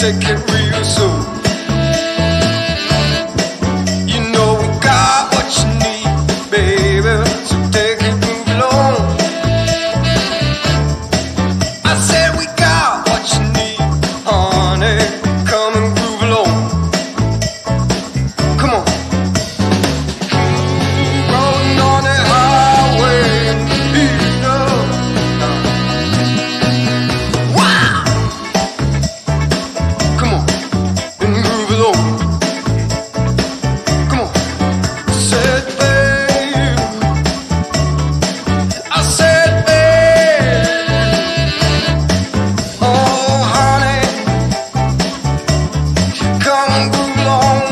take it real soon. You know we got what you need, baby, so take it, move along. I said we got what you need, honey, come and groove along. Come on. Rolling on the highway, you know. Wow! Come on, and groove along. Come on. Said babe, I said babe, oh honey, come and groove along.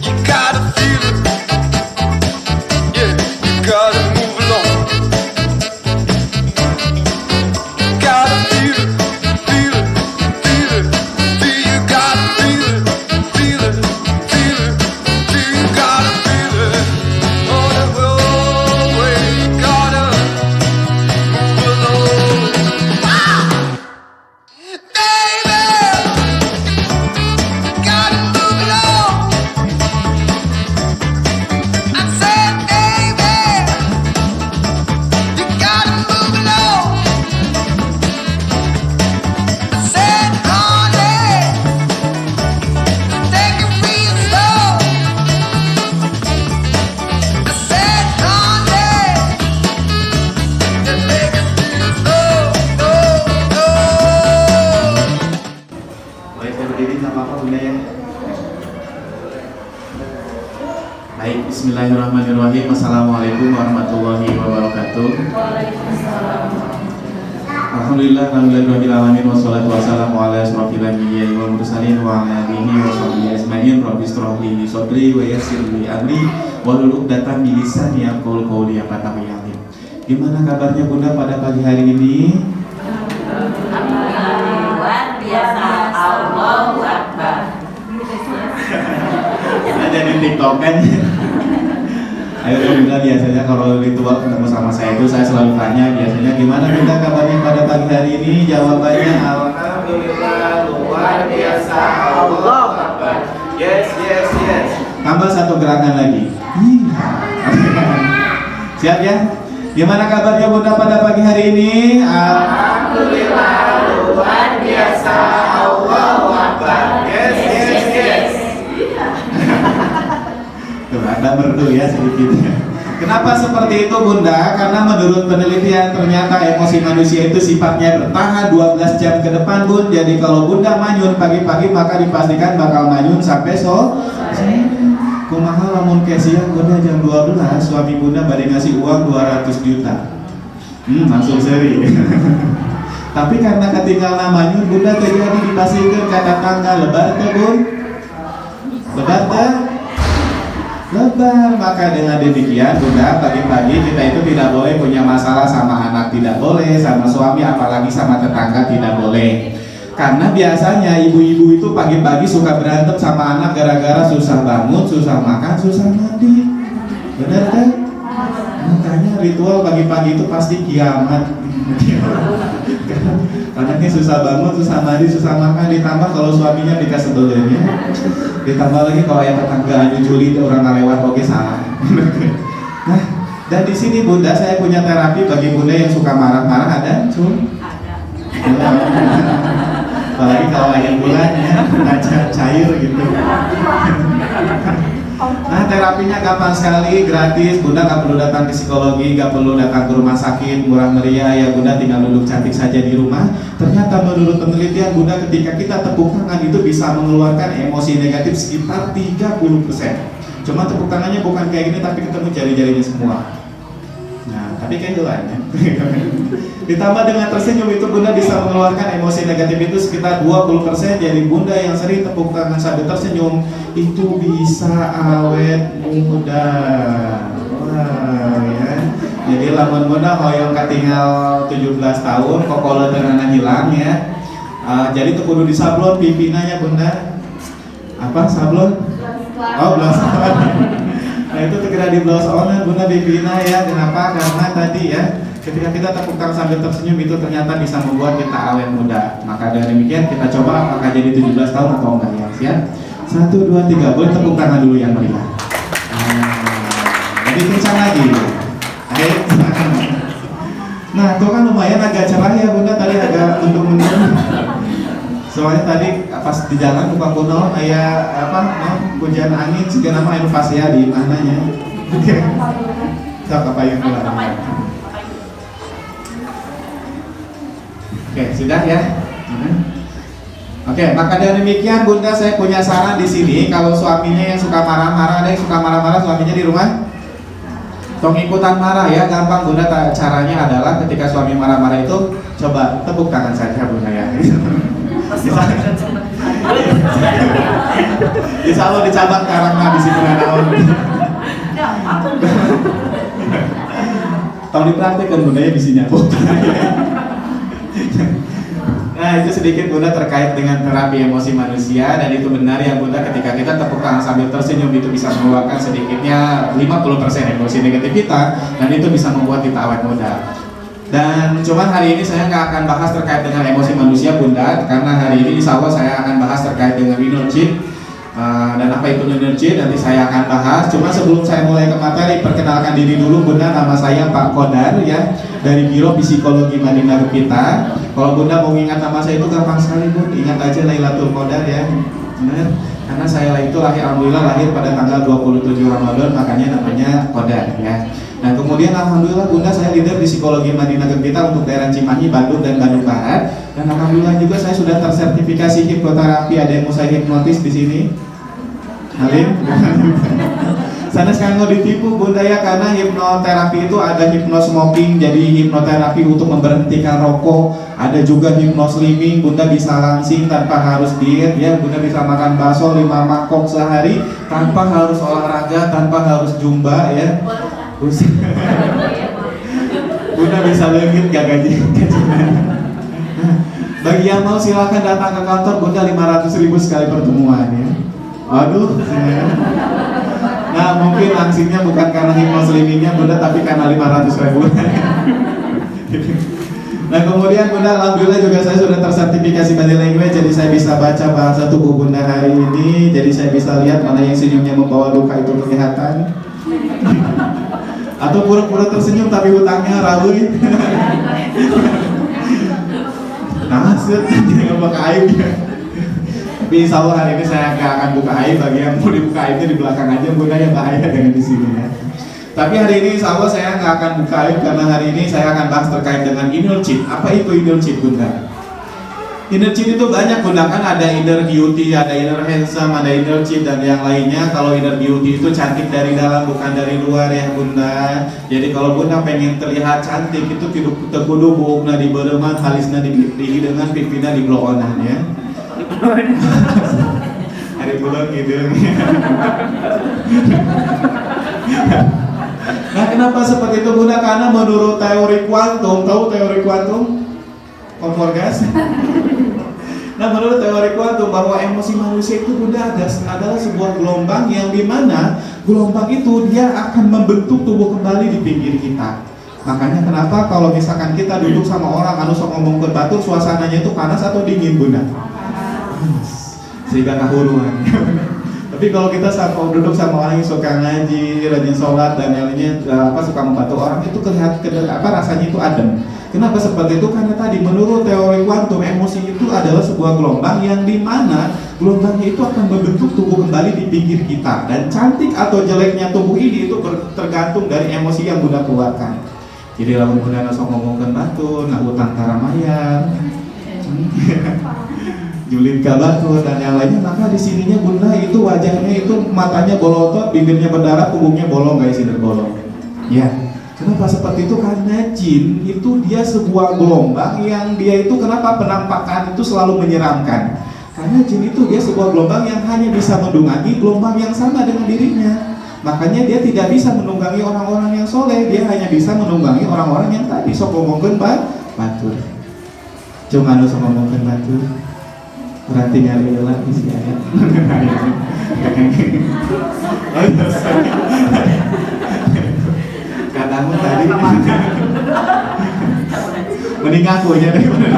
You gotta feel it, yeah, you gotta move along. Gotta feel it, feel it, feel it, feel. You gotta feel it, feel it, feel it, feel. You gotta feel it on the roadway. You gotta move along, baby. Gotta move along. I said, baby, you gotta move along. I said, honey, take it real slow. I said, honey, just take it real slow, slow. Baik, saya berdiri nggak apa-apa Bunda ya. Baik, bismillahirrahmanirrahim. Assalamualaikum warahmatullahi wabarakatuh. Alhamdulillah, alhamdulillahirabbil alamin wassalatu wassalamu ala asyrofil anbiya'i wal mursalin wa ala alihi wa sahbihi ajmain. Rabbi shrah li sadri wa yassir li amri wahlul 'uqdatam min lisani yafqahu qawli. Gimana kabarnya Bunda pada pagi hari ini? Luar biasa, Allahu Akbar. Kita jadi tiktokan. Ayo Bunda, biasanya kalau ritual ketemu sama saya itu saya selalu tanya biasanya gimana Bunda kabarnya pada pagi hari ini? Jawabannya alhamdulillah, luar biasa, Allahu Akbar. Yes, yes, yes. Tambah satu gerakan lagi. Siap ya? Gimana kabarnya Bunda pada pagi hari ini? Alhamdulillah, luar biasa, Allahu Akbar. Yes, yes, yes. Tuh, ada merdu ya sedikit. Kenapa seperti itu Bunda? Karena menurut penelitian ternyata emosi manusia itu sifatnya bertahan 12 jam ke depan Bun. Jadi kalau Bunda manyun pagi-pagi maka dipastikan bakal manyun sampai sore. Kumaha lamun kesian Bunda jam 12 suami Bunda bade ngasih uang 200 juta. Langsung seri. Tapi karena ketinggal namanya Bunda terjadi dipasirkan ke tetangga lebar teh Bun. Lebar teh. Lebar, maka dengan demikian Bunda pagi-pagi kita itu tidak boleh punya masalah sama anak, tidak boleh sama suami, apalagi sama tetangga tidak boleh. Karena biasanya ibu-ibu itu pagi-pagi suka berantem sama anak gara-gara susah bangun, susah makan, susah mandi. Benar kan? Makanya ritual pagi-pagi itu pasti kiamat. Anaknya susah bangun, susah mandi, susah makan, ditambah kalau suaminya dikasih sebelumnya. Ditambah lagi kalau yang tetangga anu Juli itu orang lewat oke salah. Nah, dan di sini Bunda saya punya terapi bagi Bunda yang suka marah-marah, ada? Ada. Apalagi kalau akhir bulan ya, cair gitu. Nah, terapinya gampang sekali, gratis. Bunda gak perlu datang ke psikologi, gak perlu datang ke rumah sakit, murah meriah ya. Bunda tinggal duduk cantik saja di rumah. Ternyata menurut penelitian Bunda ketika kita tepuk tangan itu bisa mengeluarkan emosi negatif sekitar 30%. Cuma tepuk tangannya bukan kayak gini tapi ketemu jari-jarinya semua. Nah, tapi kayak jalannya. Ditambah dengan tersenyum itu Bunda bisa mengeluarkan emosi negatif itu sekitar 20%. Jadi Bunda yang sering tepuk tangan sambil tersenyum itu bisa awet muda. Wah ya. Jadi lamun Bunda hoyong katinggal 17 tahun kokola dengan hilang ya. Jadi tuh kudu disablon pimpinannya Bunda. Apa sablon? Oh, blouse on. Nah itu segera di blouse on Bunda pimpinnya ya. Kenapa? Karena tadi ya Ketika kita tepuk tangan sambil tersenyum itu ternyata bisa membuat kita awet muda. Maka dengan demikian kita coba apakah jadi 17 tahun atau enggak ya. Siap? 1, 2, 3. Boleh tepuk tangan dulu yang meriah. Jadi kencang lagi. Ayo. Nah, itu kan lumayan agak cerah ya Bunda, tadi agak mendung-mendung. Soalnya tadi pas di jalan lupa kuno aya hujan angin segala nama inovasi ya di mananya. Oke. Sok apa yang keluar. Oke, sudah ya. Oke, maka dari demikian Bunda saya punya saran di sini kalau suaminya yang suka marah-marah, ada yang suka marah-marah suaminya di rumah. Tong ikutan marah ya, gampang Bunda. Caranya adalah ketika suami marah-marah itu coba tepuk tangan saja Bunda ya. Insya Allah dicabang karang di sini naon. Tong dipraktikkan Bunda ya di sini. Nah itu sedikit Bunda terkait dengan terapi emosi manusia, dan itu benar ya Bunda, ketika kita tepuk tangan sambil tersenyum itu bisa mengeluarkan sedikitnya 50% emosi negatif kita, dan itu bisa membuat kita awet muda. Dan cuman hari ini saya nggak akan bahas terkait dengan emosi manusia Bunda, karena hari ini insya Allah saya akan bahas terkait dengan inner child. Dan apa itu inner child nanti saya akan bahas. Cuma sebelum saya mulai ke materi, perkenalkan diri dulu Bunda. Nama saya Pak Kodar ya, dari Biro Psikologi Madinah Gempita. Kalau Bunda mau ingat nama saya itu gampang sekali Bunda, ingat aja Lailatul Qadar ya. Benar, karena saya itu alhamdulillah lahir pada tanggal 27 Ramadan, makanya namanya Qadar ya. Nah kemudian alhamdulillah Bunda saya leader di Psikologi Madinah Gempita untuk daerah Cimahi, Bandung dan Bandung Barat. Dan alhamdulillah juga saya sudah tersertifikasi hipnoterapi, ada yang mau saya hipnotis di sini. Halim. Sana sekarang ditipu Bunda ya, karena hipnoterapi itu ada hipnos smoking, jadi hipnoterapi untuk memberhentikan rokok, ada juga hipnos slimming, Bunda bisa langsing tanpa harus diet ya, Bunda bisa makan bakso 5 mangkok sehari tanpa harus olahraga, tanpa harus jumba ya. Bunda bisa legit gak gaji. Bagi yang mau silakan datang ke kantor Bunda, 500.000 sekali pertemuan ya. Aduh. Nah mungkin langsingnya bukan karena hipnos slimmingnya Bunda, tapi karena 500.000. Nah kemudian Bunda alhamdulillah juga saya sudah tersertifikasi body language, jadi saya bisa baca bahasa tubuh Bunda hari ini, jadi saya bisa lihat mana yang senyumnya membawa luka itu kelihatan, atau pura-pura tersenyum tapi hutangnya rawi. Nah set nggak bakal aib ya. Tapi insya Allah hari ini saya nggak akan buka aib. Bagi yang mau dibuka aibnya di belakang aja Bunda, ya bahaya dengan di sini ya. Tapi hari ini insya Allah saya nggak akan buka aib, karena hari ini saya akan bahas terkait dengan inner child. Apa itu inner child Bunda? Inner child itu banyak Bunda, kan ada inner beauty, ada inner handsome, ada inner child dan yang lainnya. Kalau inner beauty itu cantik dari dalam bukan dari luar ya Bunda. Jadi kalau Bunda pengen terlihat cantik itu kudu buukna di bereman, halisna di hidangan, pipina di blowonan ya. Hari bulan gitu. Nah kenapa seperti itu Bunda? Karena menurut teori kuantum, tahu teori kuantum? Kompor gas. Nah menurut teori kuantum bahwa emosi manusia itu Bunda adalah sebuah gelombang yang dimana gelombang itu dia akan membentuk tubuh kembali di pinggir kita. Makanya kenapa kalau misalkan kita duduk sama orang anu sok ngomong berbatur, suasananya itu panas atau dingin Bunda? Sehingga kahuruan. Tapi kalau kita duduk sama orang yang suka ngaji, rajin sholat dan yang lainnya suka membantu orang, itu rasanya itu adem. Kenapa seperti itu? Karena tadi menurut teori kuantum, emosi itu adalah sebuah gelombang yang dimana gelombangnya itu akan membentuk tubuh kembali di pinggir kita. Dan cantik atau jeleknya tubuh ini itu tergantung dari emosi yang Bunda keluarkan. Jadi lamun Bunda sok ngomongkan batur, ngahutang taramayar, julid kabatur dan yang lainnya, maka di sininya Bunda itu wajahnya itu matanya bolotot, bibirnya berdarah, punggungnya bolong guys, bolong. Ya, kenapa seperti itu? Karena jin itu dia sebuah gelombang yang dia itu kenapa penampakan itu selalu menyeramkan? Karena jin itu dia sebuah gelombang yang hanya bisa mendungangi gelombang yang sama dengan dirinya. Makanya dia tidak bisa menunggangi orang-orang yang soleh, dia hanya bisa menunggangi orang-orang yang tadi sok ngomongkeun batur. Cuma anu sok ngomongkeun batur. Berarti nyari lagi sih ayat. Katamu tadi Mending ngakunya daripada.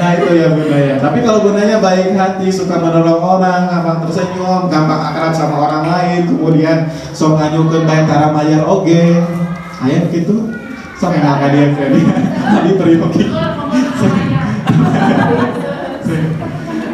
Nah itu ya bunda ya. Tapi kalau bundanya baik hati, suka menolong orang, gampang tersenyum, gampang akrab sama orang lain, kemudian sok nganyukeun bae tara mayar oge. Aya gitu. Sok ngaka dia Freddy. Tadi periwoki.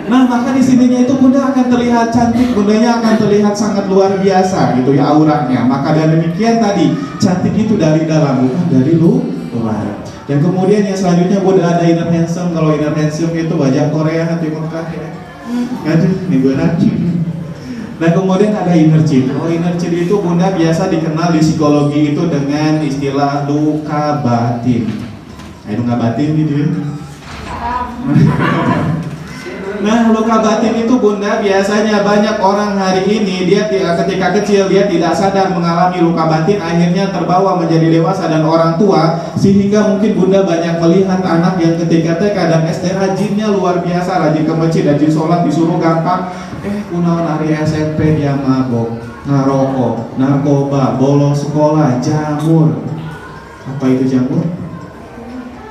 Nah maka di sininya itu bunda akan terlihat cantik, bundanya akan terlihat sangat luar biasa gitu ya auranya. Maka dari demikian tadi cantik itu dari dalam bukan dari luar. Dan kemudian yang selanjutnya bunda ada inner handsome. Kalau inner handsome itu wajah Korea Timur Tengah ya. Aduh ini berat. Dan kemudian ada inner chin. Kalau inner chin itu bunda biasa dikenal di psikologi itu dengan istilah luka batin. Ayo luka batin gitu ya. Nah, luka batin itu bunda biasanya banyak orang hari ini dia ketika kecil dia tidak sadar mengalami luka batin, akhirnya terbawa menjadi dewasa dan orang tua, sehingga mungkin bunda banyak melihat anak yang ketika TK dan SD rajinnya luar biasa, rajin ke masjid, rajin sholat, disuruh gampang, kunaon hari SMP dia mabok, ngarokok, narkoba, bolos sekolah, jamur. Apa itu jamur?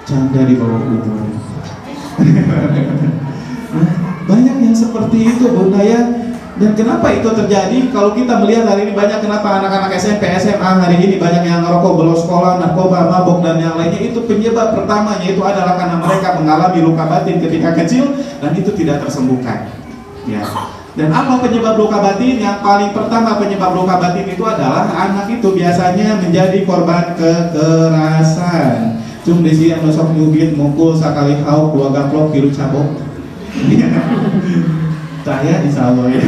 Canda di bawah umur. Nah, banyak yang seperti itu bunda ya. Dan kenapa itu terjadi? Kalau kita melihat hari ini banyak kenapa anak-anak SMP, SMA hari ini banyak yang ngerokok, bolos sekolah, narkoba, mabok dan yang lainnya. Itu penyebab pertamanya itu adalah karena mereka mengalami luka batin ketika kecil dan itu tidak tersembuhkan. Ya. Dan apa penyebab luka batin? Yang paling pertama penyebab luka batin itu adalah anak itu biasanya menjadi korban kekerasan. Cung desi anu sok nyubit mukul sakali hauk dua gaplok tilu cabok. Saya insya Allah ya.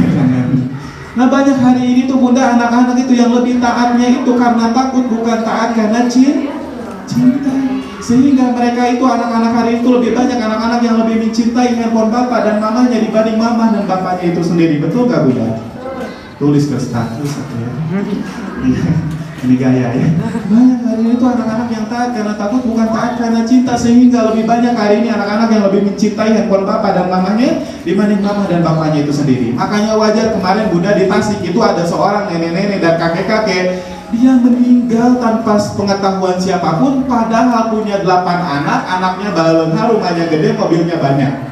Nah banyak hari ini tuh bunda anak-anak itu yang lebih taatnya itu karena takut, bukan taat karena cinta. Sehingga mereka itu anak-anak hari itu lebih banyak anak-anak yang lebih mencintai handphone bapak dan mamanya dibanding mama dan bapaknya itu sendiri. Betul gak bunda? Tulis ke status ya. Ini gaya ya. Banyak hari ini tuh anak-anak yang taat karena takut, bukan taat karena cinta. Sehingga lebih banyak hari ini anak-anak yang lebih mencintai handphone bapak dan mamanya dibanding mama dan bapaknya itu sendiri. Makanya wajar kemarin bunda di Tasik itu ada seorang nenek-nenek dan kakek-kakek, dia meninggal tanpa pengetahuan siapapun, padahal punya 8 anak, anaknya baleungha, rumahnya gede, mobilnya banyak.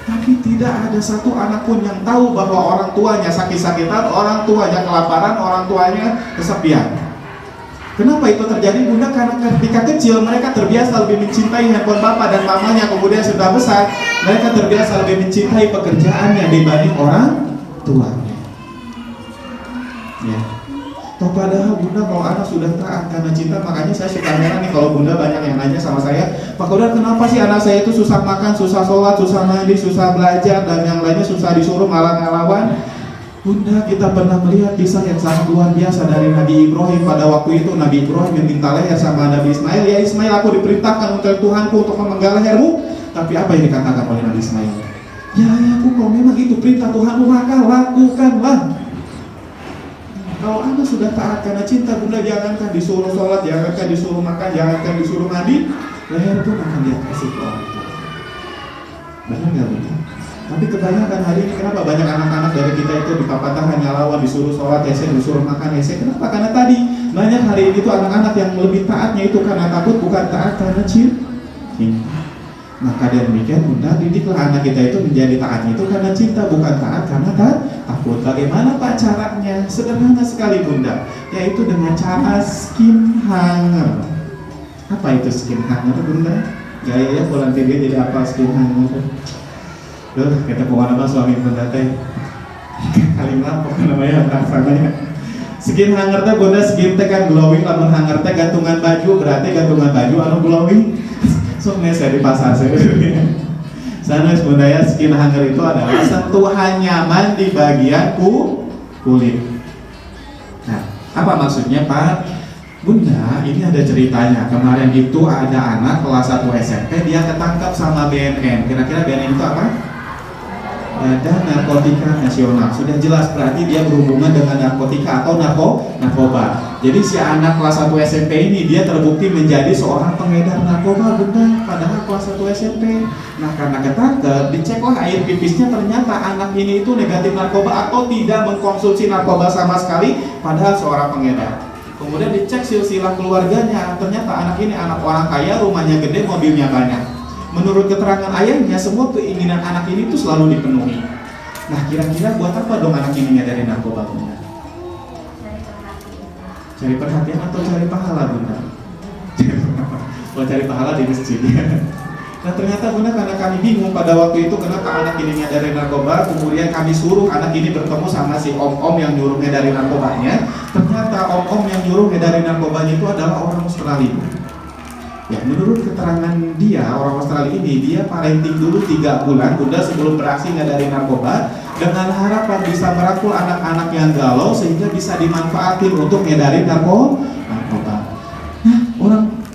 Tapi tidak ada satu anak pun yang tahu bahwa orang tuanya sakit-sakitan, orang tuanya kelaparan, orang tuanya kesepian. Kenapa itu terjadi bunda? Karena ketika kecil mereka terbiasa lebih mencintai handphone bapak dan mamanya, kemudian sudah besar mereka terbiasa lebih mencintai pekerjaannya dibanding orang tuanya. Ya. Toh padahal bunda kalau anak sudah taat karena cinta, makanya saya suka heran nih kalau bunda banyak yang nanya sama saya, Pak Kodar kenapa sih anak saya itu susah makan, susah sholat, susah mandi, susah belajar dan yang lainnya susah disuruh malah ngelawan. Bunda, kita pernah melihat kisah yang sangat luar biasa dari Nabi Ibrahim. Pada waktu itu Nabi Ibrahim meminta leher sama Nabi Ismail. Ya Ismail, aku diperintahkan untuk Tuhanku untuk memenggal lehermu. Tapi apa yang dikatakan oleh Nabi Ismail? Ya ayahku, kalau memang itu perintah Tuhanmu maka lakukanlah. Kalau anda sudah taat karena cinta bunda, jangankan disuruh sholat, jangankan disuruh makan, jangankan disuruh mandi, leher pun akan dia kasih ke orang tua. Benar gak bunda? Tapi kebanyakan hari ini kenapa banyak anak-anak dari kita itu dipapatahan nyalawan, disuruh sholat, disuruh makan, kenapa? Karena tadi banyak hari ini tuh anak-anak yang lebih taatnya itu karena takut, bukan taat karena cinta. Maka dari demikian bunda, didiklah anak kita itu menjadi taatnya itu karena cinta, bukan taat karena takut. Bagaimana pak caranya? Sederhana sekali bunda, yaitu dengan cara skin hanger. Apa itu skin hanger bunda? Gaya ya volunteer dia jadi apa skin hanger? Duh, kita kemana apa suami bunda teh kalimat apa namanya rasanya skin hanger teh bunda, skin teh kan glowing, lamun hanger teh gantungan baju, berarti gantungan baju anu glowing. So saya di pasar saya sana bunda ya, skin hanger itu adalah sentuhan nyaman di bagian kulit. Nah, apa maksudnya pak? Bunda, ini ada ceritanya. Kemarin itu ada anak kelas 1 SMP, dia ketangkap sama BNN. Kira-kira BNN itu apa? Badan Narkotika Nasional. Sudah jelas berarti dia berhubungan dengan narkotika atau narkoba. Jadi si anak kelas 1 SMP ini dia terbukti menjadi seorang pengedar narkoba bunda, padahal kelas 1 SMP. Nah karena ketangkep, diceklah air pipisnya, ternyata anak ini itu negatif narkoba atau tidak mengkonsumsi narkoba sama sekali, padahal seorang pengedar. Kemudian dicek silsilah keluarganya, ternyata anak ini anak orang kaya, rumahnya gede, mobilnya banyak. Menurut keterangan ayahnya, semua keinginan anak ini tuh selalu dipenuhi. Nah, kira-kira buat apa dong anak ini nyadarin narkoba, Bunda? Cari perhatian atau cari pahala, Bunda? Kalau cari pahala di masjid. Nah, ternyata Bunda, karena kami bingung pada waktu itu kenapa anak ini nyadarin narkoba, kemudian kami suruh anak ini bertemu sama si om-om yang nyuruh ngedarin narkobanya. Ternyata om-om yang nyuruh ngedarin narkobanya itu adalah orang Australia. Ya, menurut keterangan dia, orang Australia ini, dia parenting dulu 3 bulan Bunda sebelum beraksi ngedarin narkoba, dengan harapan bisa merangkul anak-anak yang galau sehingga bisa dimanfaatin untuk ngedarin narkoba. Nah,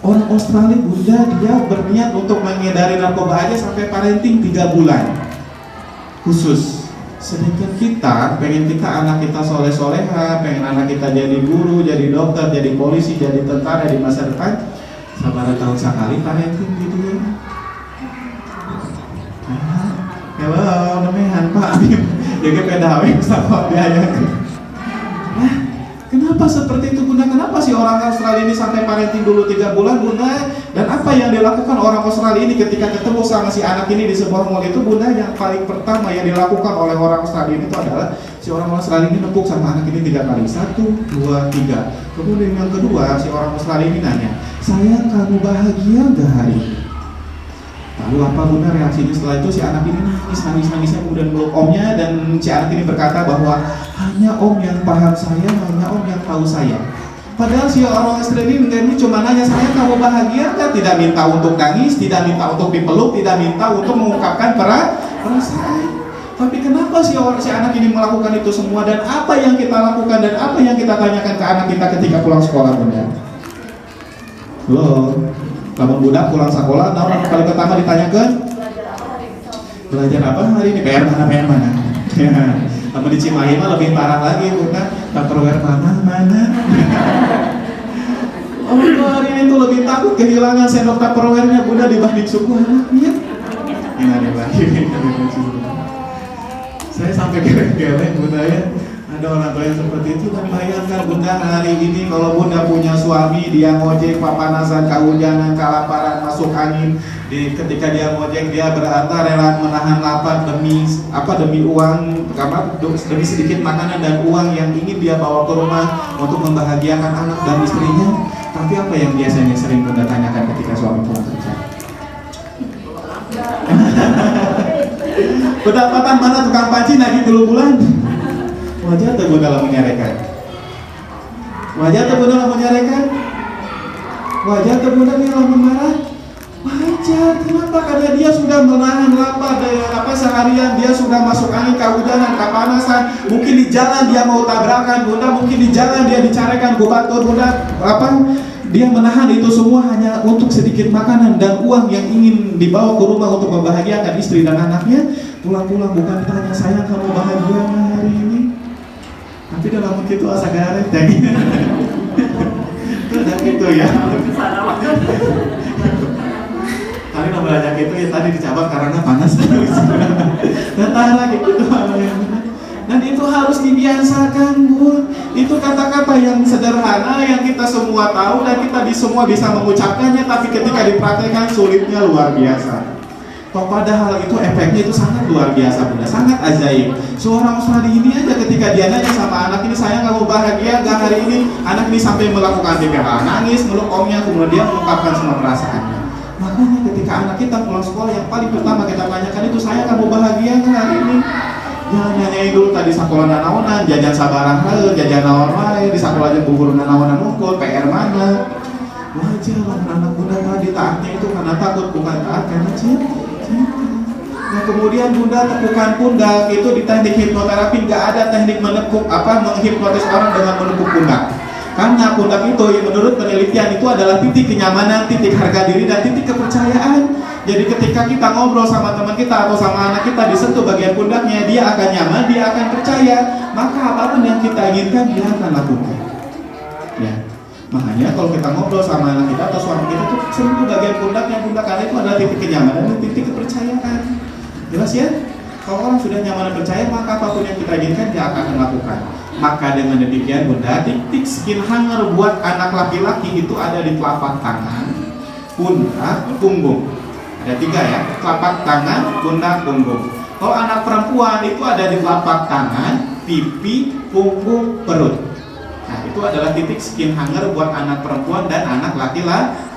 orang Australia, Bunda, dia berniat untuk mengedari narkoba aja sampai parenting 3 bulan khusus. Sedangkan kita pengen anak kita soleh-soleha, pengen anak kita jadi guru, jadi dokter, jadi polisi, jadi tentara di masa depan. Sabar tahun sekali parenting gitu ya. Halo, nemehan Pak. Jadi pedawe sama biaya. Nah, kenapa seperti itu, Bunda? Kenapa sih orang Australia ini sampai parenting dulu 3 bulan, Bunda? Dan apa yang dilakukan orang Australia ini ketika ketemu sama si anak ini di sebuah mall itu, Bunda? Yang paling pertama yang dilakukan oleh orang Australia itu adalah si orang Australia ini nepuk sama anak ini 3 kali. 1, 2, 3. Kemudian yang kedua, si orang Australia ini nanya, sayang, kamu bahagia gak hari ini? Lalu apa, Bunda, reaksinya setelah itu? Si anak ini nangis-nangisnya, kemudian meluk omnya, dan si anak ini berkata bahwa hanya om yang paham saya, hanya om yang tahu saya. Padahal si orang Australia ini cuma nanya, sayang, kamu bahagia kan? Tidak minta untuk nangis, tidak minta untuk dipeluk, tidak minta untuk mengungkapkan perasaan. Tapi kenapa si anak ini melakukan itu semua, dan apa yang kita lakukan dan apa yang kita tanyakan ke anak kita ketika pulang sekolah, Bunda? Loh, lamun budak pulang sekolah, nah orang kali pertama ditanyakan belajar apa hari ini? PR mana? Ya, kamu di Cimahi mah lebih parah lagi, Bunda. Tupperware mana? Oh, hari ini tuh lebih takut kehilangan sendok Tupperware-nya, Bunda, dibanding suku anaknya. Ini lagi. Saya sampai geleng-geleng, Bunda, ya. Ada orang tua yang seperti itu. Dan bayangkan, Bunda, hari ini kalau Bunda punya suami, dia ngojek, papanasan, kehujanan, kelaparan, masuk angin. Ketika dia ngojek, dia berharta rela menahan lapar demi uang, demi sedikit makanan dan uang yang ingin dia bawa ke rumah untuk membahagiakan anak dan istrinya. Tapi apa yang biasanya sering Bunda tanyakan ketika suami pulang kerja? Pendapatan mana tukang panci nagih 3 bulan? Wajar tuh Bunda lamun nyarekan. Wajar tuh Bunda lamun nyarekan. Wajar tuh Bunda dia lamun marah. Wajar. Kenapa? Karena dia sudah menahan lapar dari seharian, dia sudah masuk angin, kehujanan, kepanasan. Mungkin di jalan dia mau tabrakan, Bunda. Mungkin di jalan dia dicarekan kubatur, Bunda. Dia menahan itu semua hanya untuk sedikit makanan dan uang yang ingin dibawa ke rumah untuk membahagiakan istri dan anaknya. Pulang-pulang bukan ditanya, sayang, kamu bahagia hari ini? Tapi dalam begitu asa garet ya gitu. Itu ada gitu ya. Tadi nomor aja gitu ya, tadi dicabak karena panas. Datang lagi gitu. Dan itu harus dibiasakan, Bun. Itu kata-kata yang sederhana yang kita semua tahu dan kita semua bisa mengucapkannya, tapi ketika dipraktekkan sulitnya luar biasa. Padahal itu efeknya itu sangat luar biasa, Bunda, sangat ajaib. Seorang Australia ini aja ketika dia nanya sama anak ini, sayang, kamu bahagia gak hari ini? Anak ini sampai melakukan TPA, nangis, meluk omnya, kemudian mengungkapkan semua perasaannya. Makanya ketika anak kita pulang sekolah, yang paling pertama kita tanyakan itu, sayang, kamu bahagia gak hari ini? Jangan nanyain dulu tadi sekolah nanaonan, jajan sabarang hal, jajan naon wae, di sekolah aja bubur nanaonan unggul, PR mana? Wajar anak Bunda tadi taatnya itu karena takut, bukan taat karena cinta. Nah, kemudian Bunda tepukan pundak itu di teknik hipnoterapi nggak ada teknik menghipnotis orang dengan menepuk pundak. Karena pundak itu yang menurut penelitian itu adalah titik kenyamanan, titik harga diri, dan titik kepercayaan. Jadi ketika kita ngobrol sama teman kita atau sama anak kita disentuh bagian pundaknya, dia akan nyaman, dia akan percaya. Maka apapun yang kita inginkan, dia akan lakukan. Ya. Makanya kalau kita ngobrol sama anak kita atau suami kita tuh sentuh bagian pundaknya, pundak, karena itu adalah titik kenyamanan dan titik kepercayaan. Jelas ya? Kalau orang sudah nyaman dan percaya, maka apapun yang kita inginkan dia akan melakukan. Maka dengan demikian bunda, titik skin hanger buat anak laki-laki itu ada di telapak tangan, pundak, punggung. Ada 3 ya, telapak tangan, pundak, punggung. Kalau anak perempuan itu ada di telapak tangan, pipi, punggung, perut. Nah itu adalah titik skin hanger buat anak perempuan dan anak laki-laki.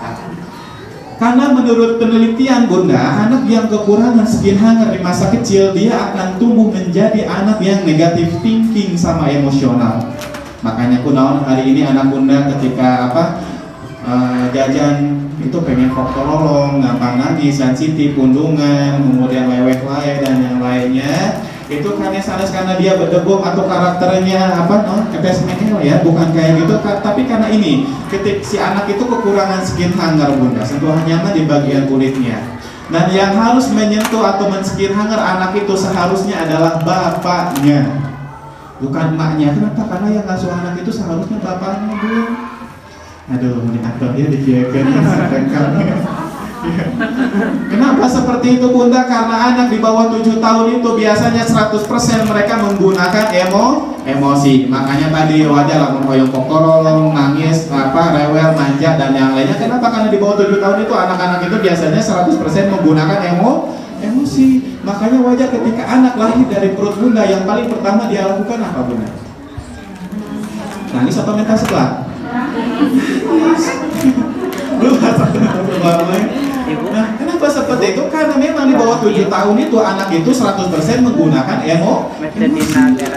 Karena menurut penelitian bunda, anak yang kekurangan skin hanger di masa kecil, dia akan tumbuh menjadi anak yang negatif thinking sama emosional. Makanya kunaon hari ini anak bunda ketika jajan itu pengen foktololong, gampang nangis, sensitif, pundungan, kemudian lewek lain dan yang lainnya. Itu karena dia berdebong atau karakternya kepes mengel ya, bukan kayak gitu, tapi karena ini si anak itu kekurangan skin hanger bunda, sentuhannya mah di bagian kulitnya. Dan yang harus menyentuh atau men-skin hanger anak itu seharusnya adalah bapaknya, bukan emaknya. Kenapa? Karena yang ngasuh anak itu seharusnya bapaknya bun. Aduh, ini aktor ya dikiakan Kenapa seperti itu bunda? Karena anak di bawah 7 tahun itu biasanya 100% mereka menggunakan emosi. Makanya tadi wajar lah menghoyong kokorolong, nangis, rewel, manja dan yang lainnya. Kenapa? Karena di bawah 7 tahun itu anak-anak itu biasanya 100% menggunakan emosi. Makanya wajar ketika anak lahir dari perut bunda, yang paling pertama dia lakukan apa bunda? Nangis atau minta sebelah? Nah, kenapa seperti itu? Karena memang di bawah 7 tahun itu anak itu 100% menggunakan emosi.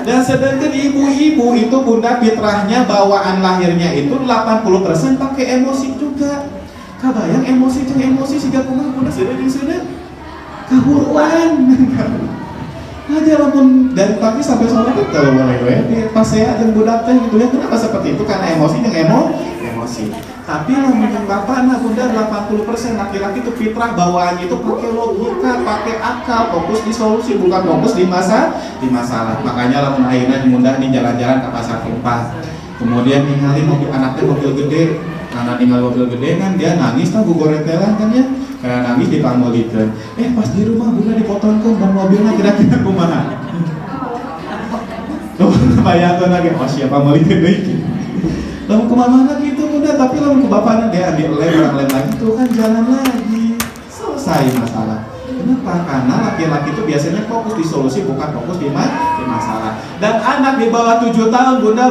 Dan sedangkan ibu-ibu itu bunda fitrahnya bawaan lahirnya itu 80% pakai emosi juga. Kabayang emosi siga kumaha bunda sudah kahuruan. Aja lamun dari pagi sampai sore itu pas saya ada budak teh gitu ya. Kenapa seperti itu? Karena emosi emosi. Tapi lamun bapak bunda 80% laki-laki itu fitrah bawaannya itu pakai logika, pakai akal, fokus di solusi bukan fokus di masalah. Makanya lamun ayeuna mudah nih jalan-jalan ke pasar Tumpah. Kemudian ningali anaknya mobil gede. Karena tinggal mobil gede kan dia nangis gugoretelan kan ya. Karena nangis dipangolikeun. Pas di rumah bunda dipotongkeun ban mobilnya kira-kira kumaha. Tuh bayangkeun lagi siapa molikeun deui. Lamun kemana gitu bunda, tapi lamun ke bapaknya dia ambil lem lagi tuh kan jalan lagi. Selesai masalah. Kenapa? Karena laki-laki itu biasanya fokus di solusi bukan fokus di masalah. Dan anak di bawah 7 tahun bunda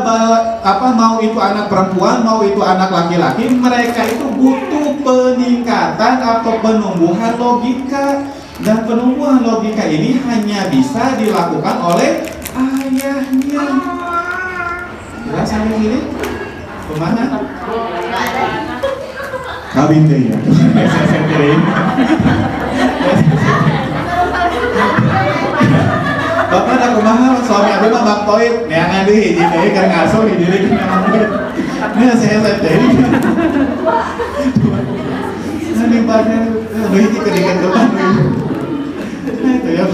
mau itu anak perempuan mau itu anak laki-laki, mereka itu butuh peningkatan atau penumbuhan logika. Dan penumbuhan logika ini hanya bisa dilakukan oleh ayahnya. Jelas sampai sini? Kemana? Kawin deh ya. Bapak ada kumaha suami aku mah Bang Toib neangan deui hiji deui keur ngasuh hiji deui keur ngasuh. Nya saya deui. Nanti bagian deui hiji keur dikentukan deui. Nah itu ya.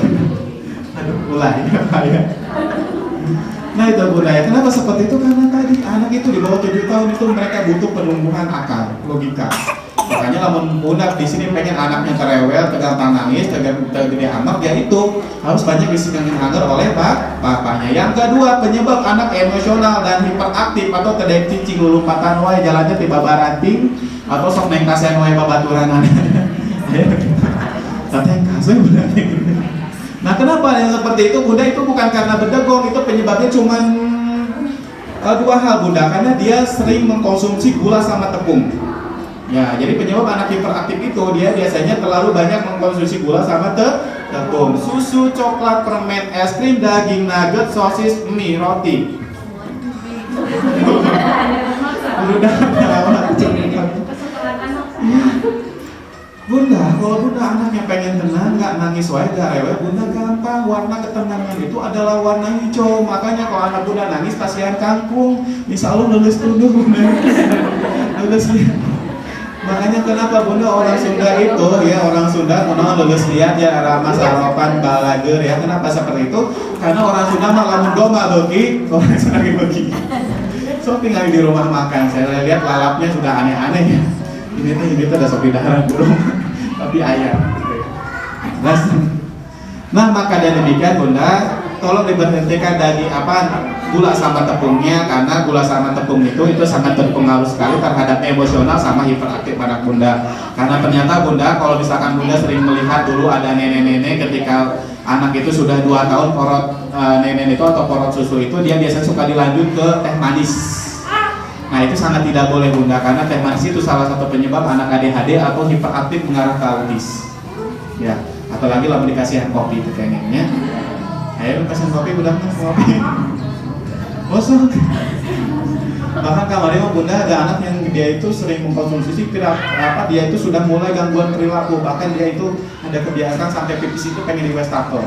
Aduh mulai ya. Nah itu budaya. Kenapa seperti itu? Karena tadi anak itu di bawah 7 tahun itu mereka butuh penumbuhan akal, logika. Makanya lamun budak di sini pengen anaknya kerewel, gampang nangis, gede amat, ya itu harus banyak disikanin hanger oleh bapaknya. Yang kedua, penyebab anak emosional dan hiperaktif atau tedek cicing lulumpatan wae jalannya tiba baranting atau sok neng kasen wae babaturan. Tapi yang kasih berarti. Nah kenapa yang seperti itu bunda? Itu bukan karena berdegong, itu penyebabnya cuma 2 hal bunda. Karena dia sering mengkonsumsi gula sama tepung. Ya, jadi penyebab anak hiperaktif itu dia biasanya terlalu banyak mengkonsumsi gula sama tepung, susu, coklat, permen, es krim, daging, nugget, sosis, mie, roti. Udah bunda, kalau bunda anaknya pengen tenang, nggak nangis wae, gak rewel, bunda gampang. Warna ketenangan itu adalah warna hijau. Makanya kalau anak bunda nangis kasihan kangkung. Insya Allah lulus tuduh bunda. Lulus ya. Makanya kenapa bunda orang Sunda itu ya, orang Sunda menolak lulus lihat ya ramah sarapan balager ya. Kenapa seperti itu? Karena orang Sunda mah lamun doma bagi, orang Sunda bagi. So tinggal di rumah makan, saya lihat lalapnya sudah aneh-aneh ya. Ini tuh ada sopi daharan burung, tapi ayam. Nah maka dari demikian bunda, tolong diberhentikan dari gula sama tepungnya, karena gula sama tepung itu sangat berpengaruh sekali terhadap emosional sama hiperaktif anak bunda. Karena ternyata bunda, kalau misalkan bunda sering melihat dulu ada nenek-nenek ketika anak itu sudah 2 tahun porot nenek itu atau porot susu itu, dia biasanya suka dilanjut ke teh manis. Nah itu sangat tidak boleh bunda, karena teh manis itu salah satu penyebab anak ADHD atau hiperaktif mengarah ke autis. Ya, atau lagi lah dikasih kopi itu kayaknya. Ayo kasih kopi bunda, kopi. Kosong. Bahkan kemarin bunda ada anak yang dia itu sering mengkonsumsi dia itu sudah mulai gangguan perilaku, bahkan dia itu ada kebiasaan sampai pipis itu pengen di wastafel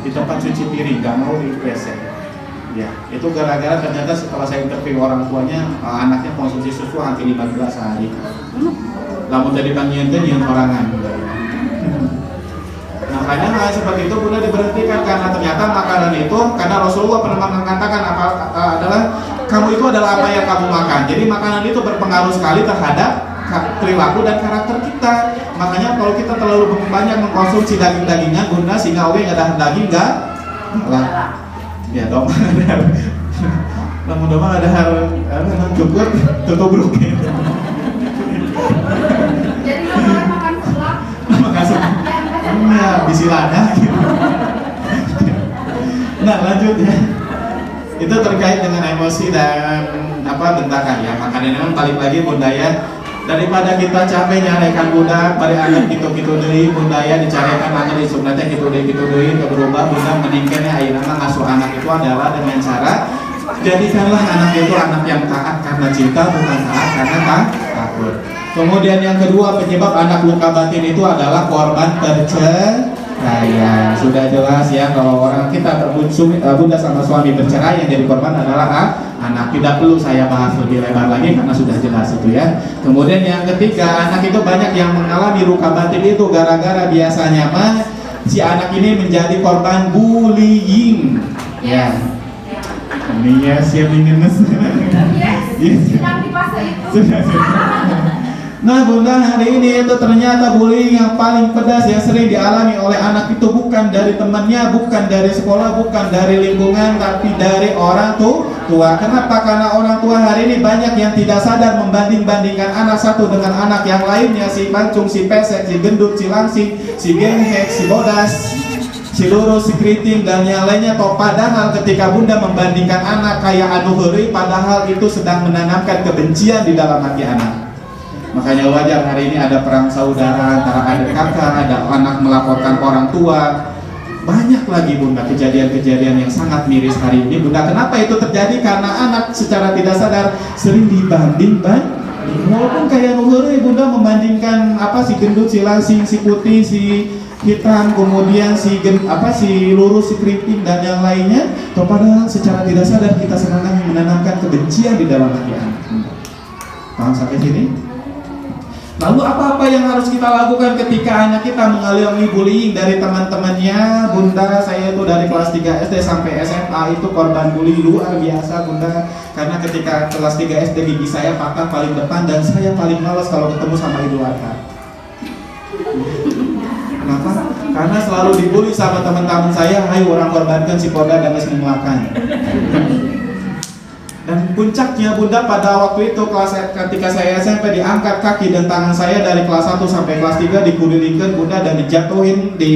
di tempat cuci piring, nggak mau di WC. Ya, itu gara-gara ternyata setelah saya interview orang tuanya, anaknya konsumsi susu hampir 5 gelas sehari. Lamun jadi tangian sorangan. Makanya hal seperti itu bunda diberhentikan, karena ternyata makanan itu, karena Rasulullah pernah mengatakan adalah kamu itu adalah apa yang kamu makan. Jadi makanan itu berpengaruh sekali terhadap perilaku dan karakter kita. Makanya kalau kita terlalu banyak mengkonsumsi daging-dagingan bunda, sehingga nggak ada daging nggak lah. Ya dong. Lama-lama ada hal cukup tutup bruk. Jadi lo boleh makan selak. Makan selak. Ya, bisilada gitu. Nah lanjut ya. Itu terkait dengan emosi dan bentakan ya. Makanya memang balik lagi bunda ya, daripada kita capek nyarikan budak bari anak gitu-gitu deui bunda ya, dicarikan anak di sunatnya gitu-gitu deui berubah bunda meningkatnya ayeuna ngasuh anak itu adalah dengan cara jadikanlah anak itu anak yang taat karena cinta, bukan taat karena takut. Kemudian yang kedua, penyebab anak luka batin itu adalah korban perceraian. Sudah jelas ya, kalau orang kita bunda sama suami bercerai, yang jadi korban adalah anak. Tidak perlu saya bahas lebih lebar lagi karena sudah jelas itu ya. Kemudian yang ketiga, anak itu banyak yang mengalami luka batin itu gara-gara biasanya si anak ini menjadi korban bullying. Ya. Ini ya siap minus. Yes. Sedang di fase itu. Nah bunda, hari ini itu ternyata bullying yang paling pedas yang sering dialami oleh anak itu bukan dari temannya, bukan dari sekolah, bukan dari lingkungan, tapi dari orang tua. Kenapa? Karena orang tua hari ini banyak yang tidak sadar membanding-bandingkan anak satu dengan anak yang lainnya, si pancung, si pesek, si gendut, si langsing, si genghek, si bodas, si lurus, si keriting, dan yang lainnya. Padahal ketika bunda membandingkan anak kayak anu heureuy, padahal itu sedang menanamkan kebencian di dalam hati anak. Makanya wajar hari ini ada perang saudara antara adik kakak, ada anak melaporkan orang tua. Banyak lagi bunda kejadian-kejadian yang sangat miris hari ini bunda. Kenapa itu terjadi? Karena anak secara tidak sadar sering dibanding-banding. Walaupun kayak nuhuri bunda membandingkan si gendut, si langsing, si putih, si hitam, kemudian si lurus, si keriting, dan yang lainnya. Padahal secara tidak sadar kita sedang menanamkan kebencian di dalam hati anak. Paham sampai sini? Lalu apa-apa yang harus kita lakukan ketika anak kita mengalami bullying dari teman-temannya? Bunda, saya itu dari kelas 3 SD sampai SMA itu korban bullying luar biasa bunda. Karena ketika kelas 3 SD gigi saya patah paling depan dan saya paling malas kalau ketemu sama Idul Adha. Kenapa? Karena selalu dibully sama teman-teman saya, ayo orang korbankan si Polda dan menguakan. Dan puncaknya bunda, pada waktu itu ketika saya SMP diangkat kaki dan tangan saya dari kelas 1 sampai kelas 3 dikulilingkan bunda dan dijatuhin di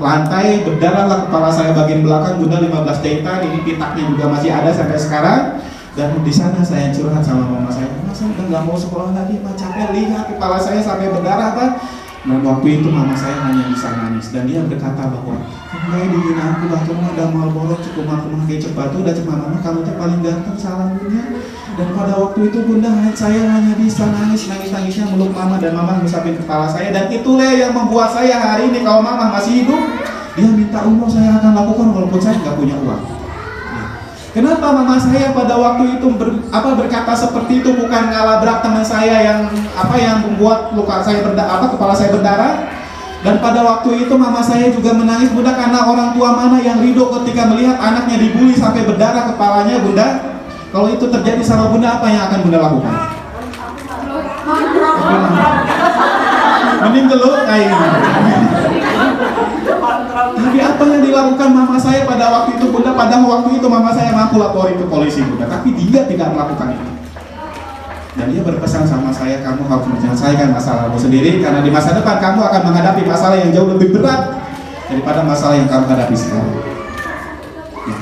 lantai, berdarahlah kepala saya bagian belakang bunda 15 jahitan. Ini pitaknya juga masih ada sampai sekarang. Dan di sana saya curhat sama mama saya udah nggak mau sekolah lagi, capek lihat kepala saya sampai berdarah Pak. Dan waktu itu mama saya hanya bisa nangis dan dia berkata bahwa kamu dihina aku bahkan ada Marlboro cukup aku menghagai cepat udah cuma mama kamu tuh paling ganteng salam dunia. Dan pada waktu itu bunda saya hanya bisa nangis-nangisnya meluk mama dan mama ngusapin kepala saya. Dan itulah yang membuat saya hari ini kalau mama masih hidup dia minta umroh saya akan lakukan walaupun saya nggak punya uang. Kenapa mama saya pada waktu itu berkata seperti itu? Bukan ngalabrak teman saya yang membuat luka saya kepala saya berdarah. Dan pada waktu itu mama saya juga menangis bunda, karena orang tua mana yang ridho ketika melihat anaknya dibully sampai berdarah kepalanya bunda. Kalau itu terjadi sama bunda, apa yang akan bunda lakukan? Mending gelut kayak. Tapi apa yang dilakukan mama saya pada waktu itu bunda, pada waktu itu mama saya mampu laporin ke polisi bunda, tapi dia tidak melakukan itu. Dan dia berpesan sama saya, kamu harus menyelesaikan masalahmu sendiri, karena di masa depan kamu akan menghadapi masalah yang jauh lebih berat daripada masalah yang kamu hadapi sekarang. Ya.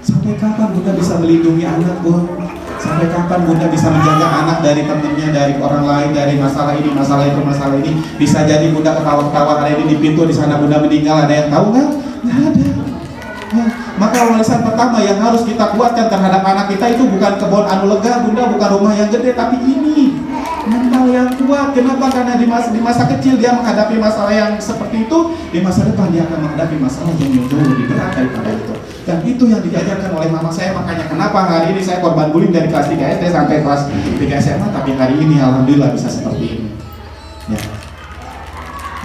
Sampai kapan bunda bisa melindungi anak bunda? Sampai kapan bunda bisa menjaga anak dari temennya, dari orang lain, dari masalah ini, masalah itu, masalah ini? Bisa jadi bunda ketawa-ketawa hari ini di pintu, di sana bunda meninggal, ada yang tahu nggak? Nggak ada. Ya. Maka warisan pertama yang harus kita kuatkan terhadap anak kita itu bukan kebun anu lega bunda, bukan rumah yang gede, tapi ini mental yang kuat. Kenapa? Karena di masa kecil dia menghadapi masalah yang seperti itu, di masa depan dia akan menghadapi masalah yang jauh lebih berat daripada itu. Dan itu yang diajarkan oleh mama saya. Makanya kenapa hari ini saya korban bullying dari kelas 3 SD sampai kelas 3 SMA, tapi hari ini alhamdulillah bisa seperti ini. Ya.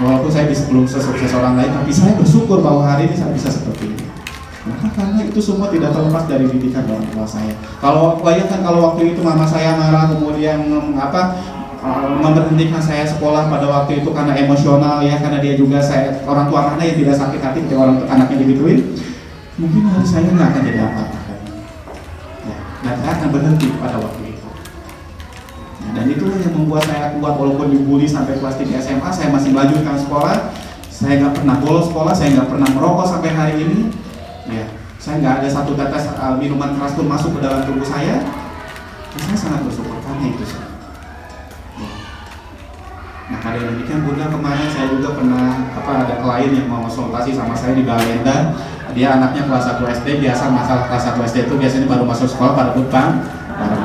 Walaupun saya belum sesukses orang lain, tapi saya bersyukur bahwa hari ini saya bisa seperti ini. Maka karena itu semua tidak terlepas dari didikan orang tua saya. Kalau bayangkan kalau waktu itu mama saya marah, kemudian memberhentikan saya sekolah pada waktu itu karena emosional ya, karena dia juga orang tua mana yang tidak sakit hati ketika orang anaknya digituin, mungkin hari saya nggak akan jadi apa-apa kan. Ya, dan saya akan berhenti pada waktu itu. Ya, dan itulah yang membuat saya kuat walaupun dibully sampai kelas 3 SMA, saya masih melanjutkan sekolah. Saya nggak pernah bolos sekolah, saya nggak pernah merokok sampai hari ini. Ya, saya nggak ada satu tetes minuman keras pun masuk ke dalam tubuh saya. Saya sangat bersyukur karena itu. Ya. Nah, pada demikian bunda, kemarin saya juga pernah ada klien yang mau konsultasi sama saya di Balenda. Dia anaknya kelas 1 SD, biasa masalah kelas 1 SD itu biasanya baru masuk sekolah pada bang,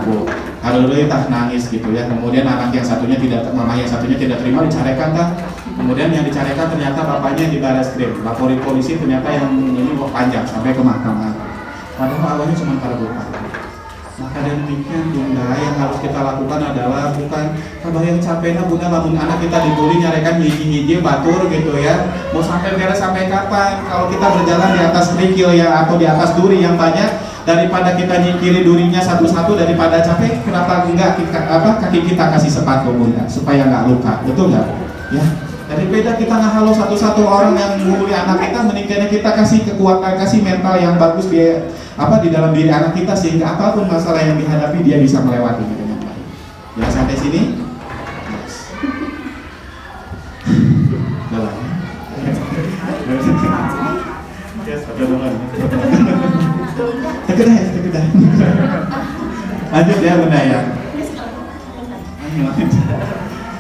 bu. Kalau dulu tak nangis gitu ya. Kemudian anak yang satunya mama yang satunya tidak terima, dicarekan tak. Kemudian yang dicarekan ternyata bapaknya di Barreskrim, laporin polisi, ternyata yang ini panjang sampai ke mahkamah. Padahal awalnya cuma para bupati. Maka demikian bunda, yang harus kita lakukan adalah bukan yang capeknya bunda, namun anak kita dibully nyarekan hiji-hiji batur gitu ya. Mau sampai beres sampai kapan? Kalau kita berjalan di atas kerikil ya, atau di atas duri yang banyak, daripada kita nyingkiri durinya satu-satu, daripada capek, kenapa enggak kaki kita kasih sepatu bunda supaya nggak luka, betul nggak? Ya. Daripada kita ngehalau satu-satu orang yang membuli anak kita, mendingan kita kasih kekuatan, kasih mental yang bagus di dalam diri anak kita, sehingga apapun masalah yang dihadapi dia bisa melewati dengan baik. Ya, sampai sini. Tegedah. Lanjut ya bunda ya.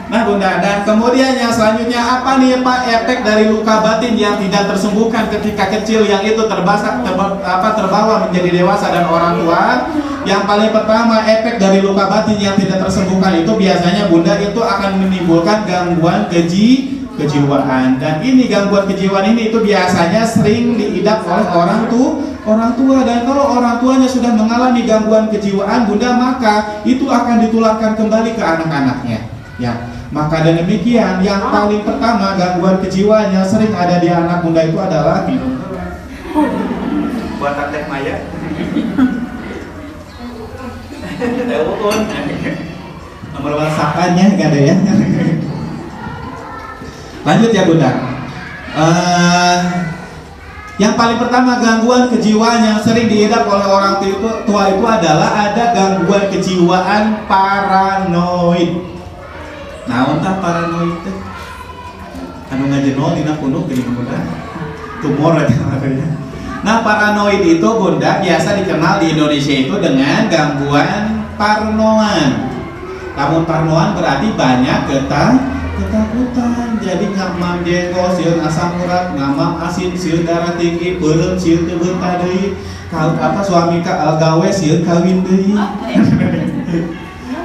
Nah bunda, dan kemudian yang selanjutnya apa nih Pak, efek dari luka batin yang tidak tersembuhkan ketika kecil, yang itu terbawa menjadi dewasa dan orang tua. Yang paling pertama, efek dari luka batin yang tidak tersembuhkan itu biasanya bunda itu akan menimbulkan gangguan kejiwaan. Dan ini gangguan kejiwaan ini itu biasanya sering diidap oleh orang tua. Dan kalau orang tuanya sudah mengalami gangguan kejiwaan bunda, maka itu akan ditularkan kembali ke anak-anaknya. Ya, maka dan demikian yang paling pertama gangguan kejiwaan yang sering ada di anak bunda itu adalah minum. Buat teh Maya. Nomor WhatsApp-nya nggak ada ya. Lanjut ya bunda. Yang paling pertama gangguan kejiwaan yang sering diidap oleh orang tua itu adalah ada gangguan kejiwaan paranoid. Nah, entah paranoid teh anu ngajenol dina kuno geuning bunda. Tumor aja katanya. Nah, paranoid itu bunda biasa dikenal di Indonesia itu dengan gangguan parnoan. Namun parnoan berarti banyak ketakutan. Jadi ngamam jengkol, sieun asam urat, ngamam asin, sieun darah tinggi, beureum sieun teu beunta deui. Suami gawe sieun kawin deui.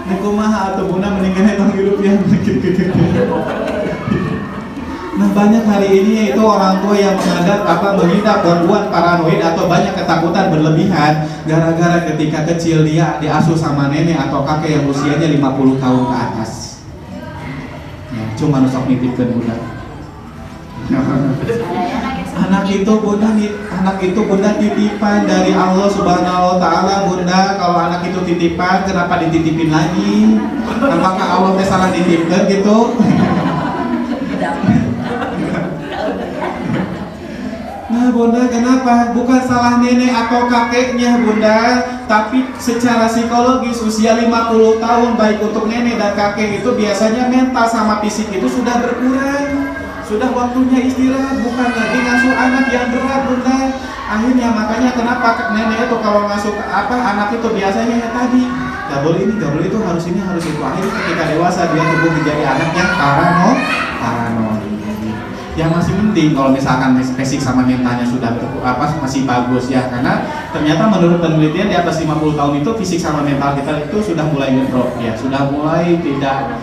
Kumaha atau bunda mendingan emang hidup yang gitu. Nah, banyak hari ini yaitu orang tua yang mengidap gangguan paranoid atau banyak ketakutan berlebihan gara-gara ketika kecil dia diasuh sama nenek atau kakek yang usianya 50 tahun ke atas. Ya, cuma nusok nitipkeun bunda. Anak itu bunda titipan dari Allah Subhanahu wa taala bunda. Kalau anak itu titipan, kenapa dititipin lagi? Apakah Allah teh salah nitipkeun gitu? Nah Salah bunda, kenapa? Bukan salah nenek atau kakeknya bunda, tapi secara psikologis usia 50 tahun baik untuk nenek dan kakek itu biasanya mental sama fisik itu sudah berkurang. Sudah waktunya istirahat, bukan lagi ngasuh anak yang berat bunda. Akhirnya makanya kenapa nenek itu kalau ngasuh anak itu biasanya ya tadi gak boleh ini, gak boleh itu, harus ini, harus itu. Akhirnya ketika dewasa dia tumbuh menjadi anak yang parano. Yang masih penting kalau misalkan fisik sama mentalnya sudah masih bagus ya, karena ternyata menurut penelitian di atas 50 tahun itu fisik sama mental kita itu sudah mulai ngedrop ya, sudah mulai tidak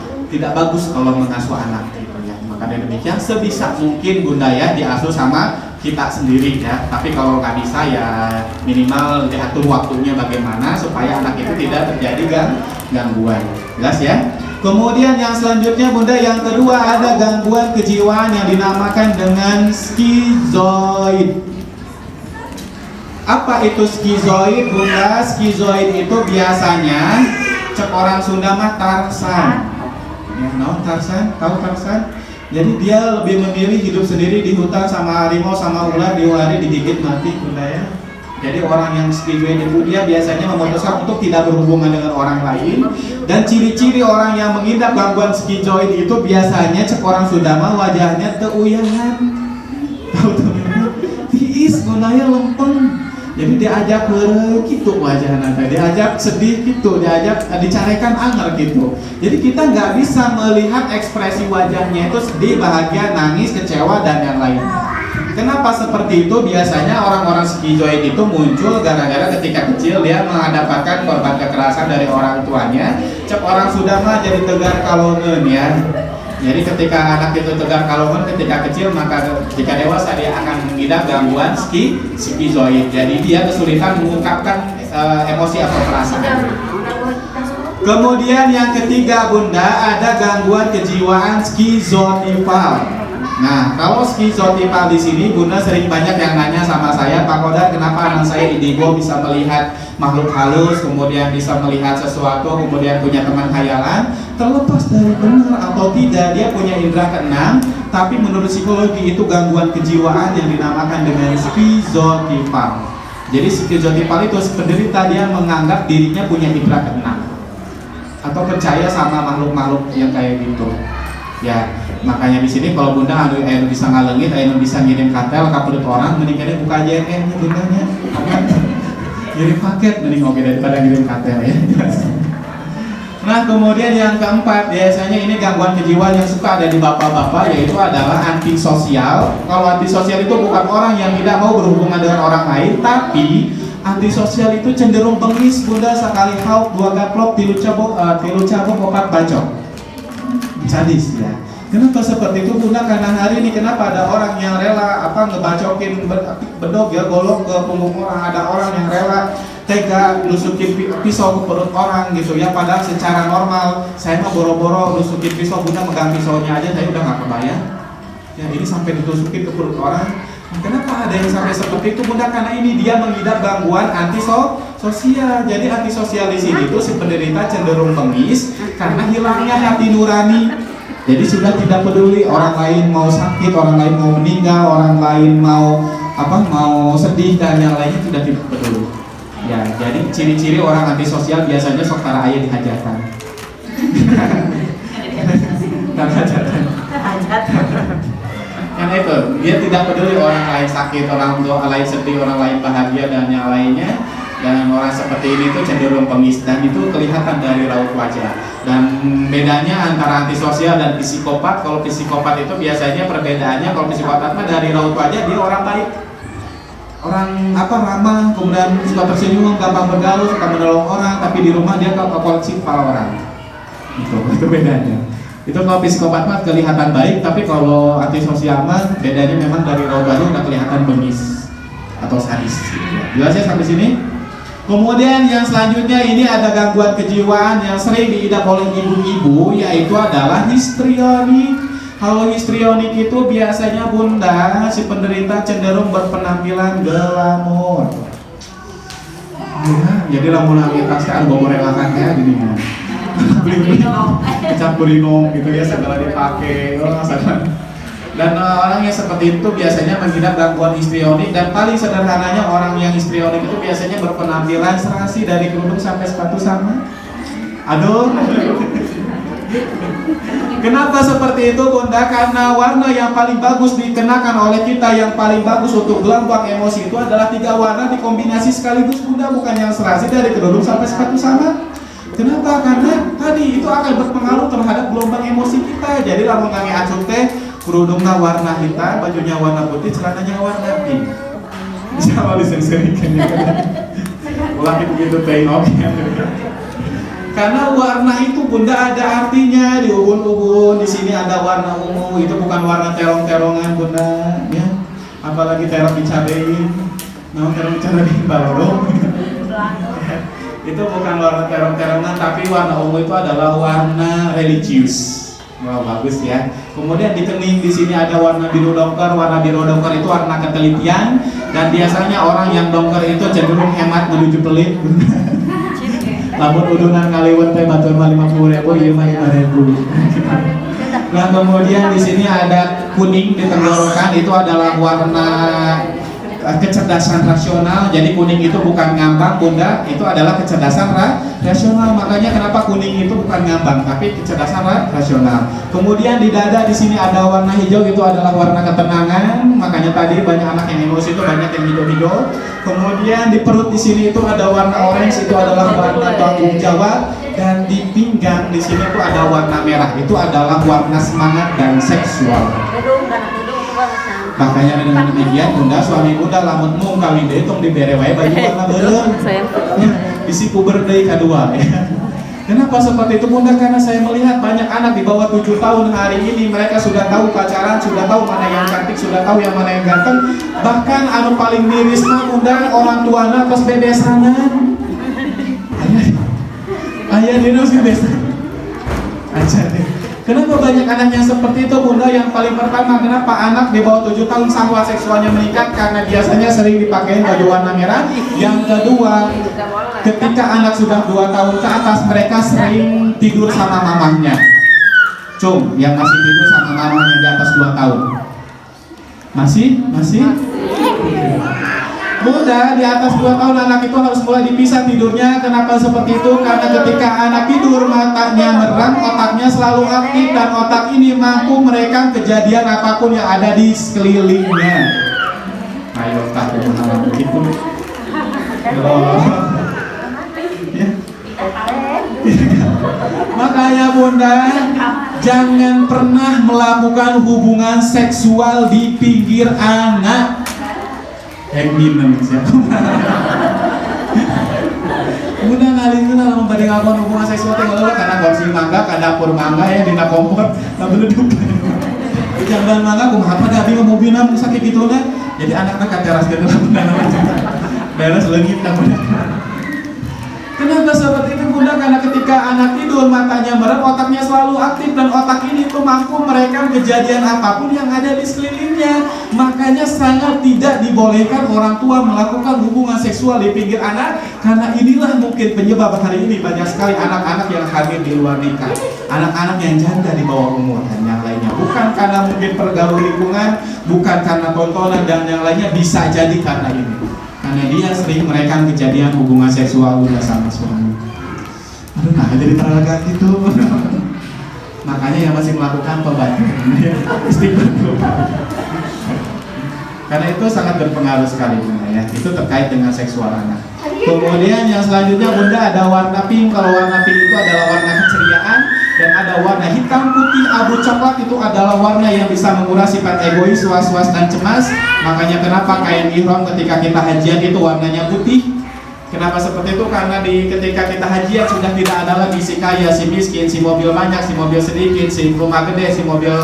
bagus kalau mengasuh anak gitu ya. Maka dari demikian sebisa mungkin bunda ya diasuh sama kita sendiri ya, tapi kalau nggak bisa ya minimal diatur waktunya bagaimana supaya anak itu tidak terjadi gangguan. Jelas ya? Kemudian yang selanjutnya bunda, yang kedua ada gangguan kejiwaan yang dinamakan dengan skizoid. Apa itu skizoid bunda? Skizoid itu biasanya cek orang Sunda mah Tarsan. Ya, no, Tarsan, tahu Tarsan? Jadi dia lebih memilih hidup sendiri di hutan sama harimau sama ular, di hari digigit mati bunda ya. Jadi orang yang skizoid itu dia biasanya memutuskan untuk tidak berhubungan dengan orang lain. Dan ciri-ciri orang yang mengidap gangguan skizoid itu biasanya cek orang Sundama wajahnya teuyangan. Tahu tiis gunanya lempeng. Jadi diajak gitu wajahnya, diajak sedih gitu, diajak dicarekan anger gitu. Jadi kita nggak bisa melihat ekspresi wajahnya itu sedih, bahagia, nangis, kecewa dan yang lainnya. Kenapa seperti itu? Biasanya orang-orang skizoid itu muncul gara-gara ketika kecil dia mendapatkan korban kekerasan dari orang tuanya. Cek orang sudah mah jadi tegar kalongen ya. Jadi ketika anak itu tegar kalongen ketika kecil, maka ketika dewasa dia akan mengidap gangguan skizoid. Jadi dia kesulitan mengungkapkan emosi atau perasaan. Kemudian yang ketiga bunda, ada gangguan kejiwaan skizotipal. Nah, kalau skizotipal di sini bunda sering banyak yang nanya sama saya, Pak Kodar, kenapa anak saya indigo bisa melihat makhluk halus, kemudian bisa melihat sesuatu, kemudian punya teman khayalan. Terlepas dari benar atau tidak, dia punya indera keenam, tapi menurut psikologi itu gangguan kejiwaan yang dinamakan dengan skizotipal. Jadi skizotipal itu penderita dia menganggap dirinya punya indera keenam atau percaya sama makhluk-makhluk yang kayak gitu. Ya, makanya di sini kalau bunda anu bisa ngalengit, anu bisa ngirim katel ke perut orang, mendingan buka JNN nya bundanya. Ngirim paket mending oke daripada ngirim katel ya. Nah, kemudian yang keempat, biasanya ini gangguan kejiwaan yang suka ada di bapak-bapak, yaitu adalah antisosial. Kalau antisosial itu bukan orang yang tidak mau berhubungan dengan orang lain, tapi antisosial itu cenderung bengis bunda, sekali hauk dua gaplok, tilu cabok opat bacok. Sadis ya. Kenapa seperti itu bunda? Karena hari ini kenapa ada orang yang rela ngebacokin bedog ya, golok ke punggung orang, ada orang yang rela tega nusukin pisau ke perut orang gitu ya, padahal secara normal saya mah boro-boro nusukin pisau, bunda megang pisaunya aja saya udah nggak kebayang ya, ini sampai ditusukin ke perut orang. Kenapa ada yang sampai seperti itu bunda? Karena ini dia mengidap gangguan antisosial. Jadi antisosial di sini itu si penderita cenderung bengis karena hilangnya hati nurani. Jadi sudah tidak peduli orang lain mau sakit, orang lain mau meninggal, orang lain mau sedih dan yang lainnya sudah tidak peduli. Ya, jadi ciri-ciri orang antisosial biasanya sok tara aya di hajatan. Dan hajatan. Karena itu dia tidak peduli orang lain sakit, orang lain sedih, orang lain bahagia dan yang lainnya. Dan orang seperti ini tuh cenderung bengis dan itu kelihatan dari raut wajah. Dan bedanya antara antisosial dan psikopat, kalau psikopat itu biasanya perbedaannya, kalau psikopat mah dari raut wajah dia orang baik, orang ramah, kemudian suka tersenyum, gampang bergaul, suka menolong orang, tapi di rumah dia koleksi kepala orang. Itu bedanya. Itu kalau psikopat mah kelihatan baik, tapi kalau antisosial mah bedanya memang dari raut wajah udah kelihatan bengis atau sadis. Jelas ya sampai sini? Kemudian yang selanjutnya ini ada gangguan kejiwaan yang sering diidap oleh ibu-ibu, yaitu adalah histrionik. Kalau histrionik itu biasanya bunda, si penderita cenderung berpenampilan glamor. Ya, jadi lamun kita sekarang bawa relakan kayak gini kan. Beli kecap berinom gitu ya, segala dipakai, segala Dan orang yang seperti itu biasanya mengidap gangguan histrionik, dan paling sederhananya orang yang histrionik itu biasanya berpenampilan serasi dari kerudung sampai sepatu sama. Aduh. Kenapa seperti itu Bunda? Karena warna yang paling bagus dikenakan oleh kita, yang paling bagus untuk gelombang emosi itu adalah 3 warna dikombinasi sekaligus Bunda, bukan yang serasi dari kerudung sampai sepatu sama. Kenapa? Karena tadi itu akan berpengaruh terhadap gelombang emosi kita. Jadi lamun kami acuh teh kerudungnya warna hitam, bajunya warna putih, celananya warna pink. Siapa disensorikan ya? Ulangi begitu tengok. Karena warna itu Bunda ada artinya, di ubun-ubun, di sini ada warna ungu, itu bukan warna terong-terongan Bunda, ya. Apalagi terong dicabein, mau terong dicabein balorong. Itu bukan warna terong-terongan, tapi warna ungu itu adalah warna religius. Wah, bagus ya. Kemudian di kening di sini ada warna biru dongker. Warna biru dongker itu warna ketelitian, dan biasanya orang yang dongker itu cenderung hemat menuju pelit. Lamun udunan kaliwat teh batur mah 50.000, ieu mah 5.000. Nah, kemudian di sini ada kuning di tenggorokan, itu adalah warna kecerdasan rasional. Jadi kuning itu bukan ngambang Bunda, itu adalah kecerdasan rasional. Makanya kenapa kuning itu bukan ngambang tapi kecerdasan rasional. Kemudian di dada di sini ada warna hijau, itu adalah warna ketenangan. Makanya tadi banyak anak yang emosi itu banyak yang hijau-hijau. Kemudian di perut di sini itu ada warna orange, itu adalah warna tanggung jawab. Dan di pinggang di sini itu ada warna merah, itu adalah warna semangat dan seksual. Makanya dengan demikian Bunda, suami Bunda lamun mung kawin deui tong dibere wae baju warna beureum. Bisi puber deui kadua ya. Kenapa seperti itu Bunda? Karena saya melihat banyak anak di bawah 7 tahun hari ini, mereka sudah tahu pacaran, sudah tahu mana yang cantik, sudah tahu yang mana yang ganteng. Bahkan anu paling miris mah Bunda, orang tuana tos bebesanan. Ayah dino sih bebesan. Aja deh. Kenapa banyak anak yang seperti itu Bunda? Yang paling pertama, kenapa anak di bawah 7 tahun syahwat seksualnya meningkat? Karena biasanya sering dipakai baju warna merah. Yang kedua, ketika anak sudah 2 tahun ke atas, mereka sering tidur sama mamahnya. Cung, yang masih tidur sama mamahnya di atas 2 tahun. Masih? Bunda, di atas 2 tahun anak itu harus mulai dipisah tidurnya. Kenapa seperti itu? Karena ketika anak tidur, matanya merem, otaknya selalu aktif, dan otak ini mampu merekam kejadian apapun yang ada di sekelilingnya. Ayo, tak begitu. Ya. Makanya Bunda, jangan pernah melakukan hubungan seksual di pinggir anak. Minum siapa? Bunda ngalingkeun lamun bade ngalakuan hubungan seksual teh ngeuleuk kana kursi mangga, ka dapur mangga ya dina kompor, lamun duduk. Di jamban mangga kumaha pada abi mah mobilna mun sakit kituna. Jadi anakna ka teras geus Bunda namanya. Beres leungit ka Bunda. Kenapa seperti itu Bunda? Karena ketika anak tidur matanya merem, otaknya selalu aktif, dan otak ini tuh mampu merekam kejadian apapun yang ada di sekelilingnya. Makanya sangat tidak dibolehkan orang tua melakukan hubungan seksual di pinggir anak, karena inilah mungkin penyebab hari ini banyak sekali anak-anak yang hamil di luar nikah, anak-anak yang janda di bawah umur, dan yang lainnya. Bukan karena mungkin pergaulan lingkungan, bukan karena tontonan, dan yang lainnya, bisa jadi karena ini. Karena dia sering merekam kejadian hubungan seksual udah sama suami. Aduh, nah jadi terlalu gitu. Makanya yang masih melakukan pembatasan istighfar dulu. Karena itu sangat berpengaruh sekali Bunda ya. Itu terkait dengan seksual anak. Kemudian yang selanjutnya Bunda, ada warna pink. Kalau warna pink itu adalah warna keceriaan, dan ada warna hitam, putih, abu, coklat, itu adalah warna yang bisa menguras sifat egois, was-was, dan cemas. Makanya kenapa kain ihram ketika kita hajian itu warnanya putih. Kenapa seperti itu? Karena ketika kita hajian sudah tidak ada lagi si kaya, si miskin, si mobil banyak, si mobil sedikit, si rumah gede, si mobil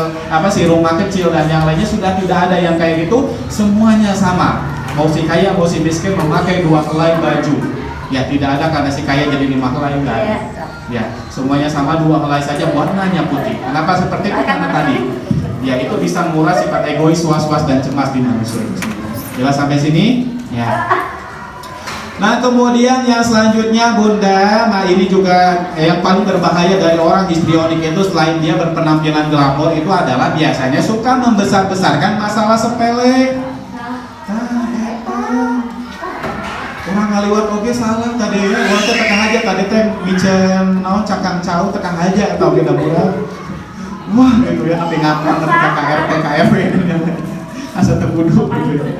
si rumah kecil, dan yang lainnya sudah tidak ada yang kayak gitu. Semuanya sama. Mau si kaya, mau si miskin memakai 2 helai baju. Ya tidak ada, karena si kaya jadi 5 helai enggak ada. Ya, semuanya sama, 2 helai saja, warnanya putih. Kenapa seperti itu? Karena tadi ya itu bisa menguras sifat egois, was-was, dan cemas di manusia itu. Jelas sampai sini? Ya. Nah kemudian yang selanjutnya Bunda, nah ini juga yang paling berbahaya dari orang histrionik itu selain dia berpenampilan glamor itu adalah biasanya suka membesar-besarkan masalah sepele. Orang ngaliwat oke salah tadi ya, orang teh tekang aja tadi teh micen naon cakang cau tekang aja atau kita murah. Wah gitu ya nanti ngapang nanti KKR PKF asal terbunuh gitu ya.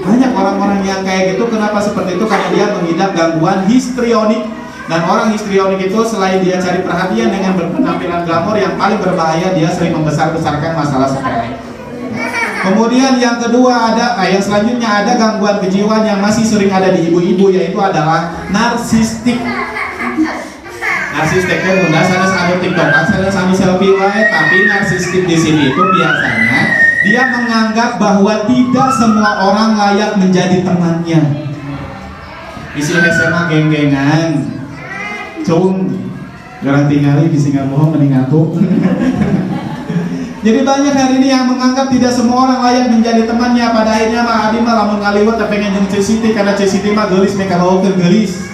Banyak orang-orang yang kayak gitu, kenapa seperti itu? Karena dia mengidap gangguan histrionik. Dan orang histrionik itu selain dia cari perhatian dengan berpenampilan glamor, yang paling berbahaya dia sering membesar-besarkan masalah sepele. Kemudian yang kedua yang selanjutnya ada gangguan kejiwaan yang masih sering ada di ibu-ibu, yaitu adalah narsistik. Narsistik itu bunda sana satu TikTok, sana satu selfie wae, tapi narsistik di sini itu biasanya dia menganggap bahwa tidak semua orang layak menjadi temannya. Isi SMA geng-gengan, cung, garang tinggali di Singapura mending aku. Jadi banyak hari ini yang menganggap tidak semua orang layak menjadi temannya. Pada akhirnya mah Adi mah lamun ngaliwat tapi pengen jeung Siti karena Siti mah geulis mereka bawakeun geulis.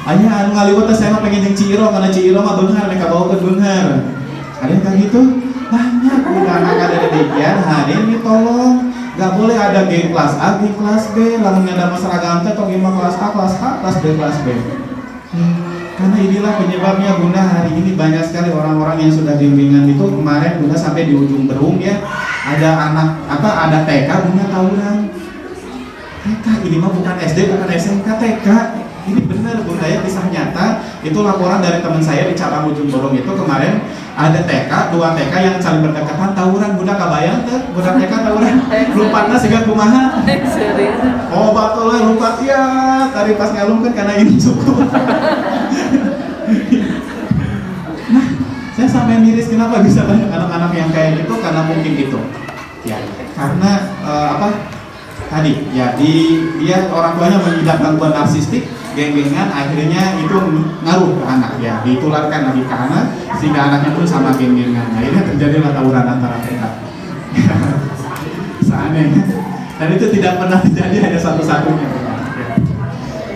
Anya anu ngaliwat teh saya mah pengen jeung Ci Iro karena Ci Iro mah beunghar mereka bawakeun beunghar. Ada yang kayak gitu? Banyak udah anak ada demikian. Hari ini tolong nggak boleh ada geng kelas A, geng kelas B. Lamun ada seragam teh tong imah kelas A, kelas A, kelas B, kelas B. Karena inilah penyebabnya Bunda hari ini banyak sekali orang-orang yang sudah bimbingan itu. Kemarin Bunda sampai di ujung Berung ya, ada ada TK Bunda tawuran. TK ini mah bukan SD, bukan SMK, TK. Ini benar Bunda ya, kisah nyata. Itu laporan dari teman saya di cabang ujung Berung itu kemarin ada TK, 2 TK yang saling berdekatan tawuran. Bunda kabayang tuh, Bunda TK tawuran. Lumpatna siga kumaha? Oh batul lah lumpat ya. Tadi pas ngalung kan karena ini cukup. Nah, saya sampai miris kenapa bisa banyak anak-anak yang kayak gitu, karena mungkin itu. Ya, karena tadi ya dia orang tuanya mengidap gangguan narsistik, geng-gengan, akhirnya itu ngaruh ke anak ya, ditularkan lagi ke anak sehingga anaknya pun sama geng-gengan. Akhirnya terjadilah tawuran antara mereka. Seanehnya. Dan itu tidak pernah terjadi, hanya satu-satunya.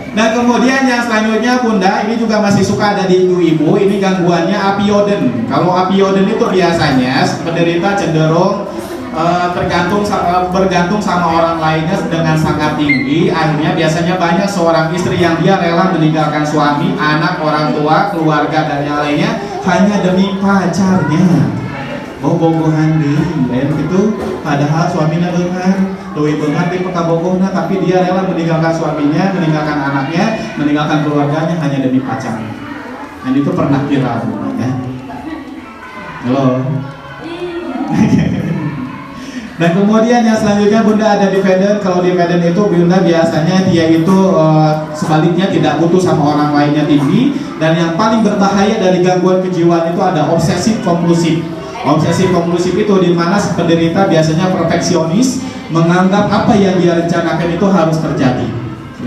Nah kemudian yang selanjutnya Bunda, ini juga masih suka ada di ibu-ibu. Ini gangguannya apioden. Kalau apioden itu biasanya penderita cenderung bergantung sama orang lainnya dengan sangat tinggi. Akhirnya biasanya banyak seorang istri yang dia rela meninggalkan suami, anak, orang tua, keluarga dan yang lainnya hanya demi pacarnya. Bobogohan deui, itu padahal suaminya beunghar, leuwih beunghar di pekabogohna, tapi dia rela meninggalkan suaminya, meninggalkan anaknya, meninggalkan keluarganya hanya demi pacarnya. Dan itu pernah viral ya. Halo. Dan kemudian yang selanjutnya Bunda ada dependent. Kalau dependent itu Bunda biasanya dia itu sebaliknya tidak butuh sama orang lainnya tinggi. Dan yang paling berbahaya dari gangguan kejiwaan itu ada obsesif kompulsif. Obsesif kompulsif itu di mana penderita biasanya perfeksionis, menganggap apa yang dia rencanakan itu harus terjadi.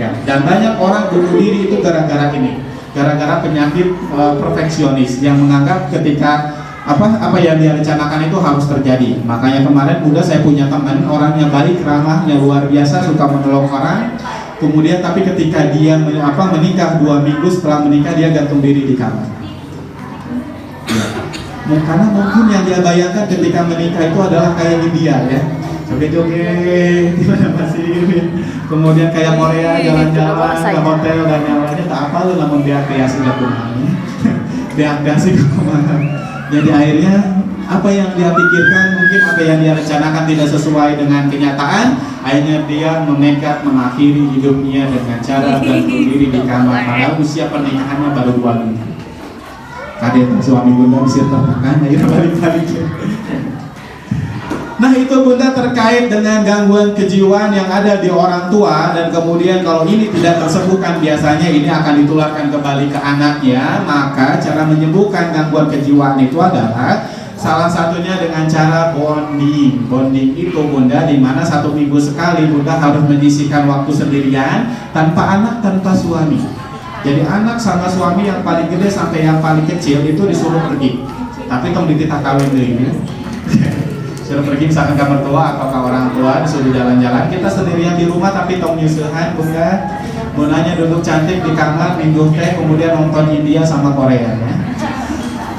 Ya. Dan banyak orang bunuh diri itu gara-gara ini, gara-gara penyakit perfeksionis yang menganggap ketika apa yang dia rencanakan itu harus terjadi. Makanya kemarin Bunda saya punya teman, orangnya baik, ramahnya luar biasa, suka menolong orang. Kemudian tapi ketika dia menikah 2 minggu setelah menikah dia gantung diri di kamar. Karena mungkin yang dia bayangkan ketika menikah itu adalah kayak India ya, joget-joget di mana masih, kemudian kayak Korea jalan-jalan ke hotel dan yang lainnya, tak apa lu namun dia kreasi gak kemana, dia kreasi kemana. Jadi akhirnya apa yang dia pikirkan, mungkin apa yang dia rencanakan tidak sesuai dengan kenyataan. Akhirnya dia menekat mengakhiri hidupnya dengan cara gantung diri di kamar, padahal usia pernikahannya baru 2 minggu. Kadet suami Bunda bisa tertekan, akhirnya balik-balik. Nah itu Bunda terkait dengan gangguan kejiwaan yang ada di orang tua. Dan kemudian kalau ini tidak tersembuhkan, biasanya ini akan ditularkan kembali ke anaknya. Maka cara menyembuhkan gangguan kejiwaan itu adalah salah satunya dengan cara bonding. Bonding itu Bunda dimana 1 minggu sekali Bunda harus menyisihkan waktu sendirian, tanpa anak, tanpa suami. Jadi anak sama suami yang paling gede sampai yang paling kecil itu disuruh pergi. Tapi tong dititah kawin deui ya. suruh pergi misalkan ke mertua atau ke orang tua, disuruh jalan-jalan, kita sendirian di rumah tapi tong nyusuhan bunda. Bundanya duduk cantik di kamar, minum teh, kemudian nonton India sama Korea ya.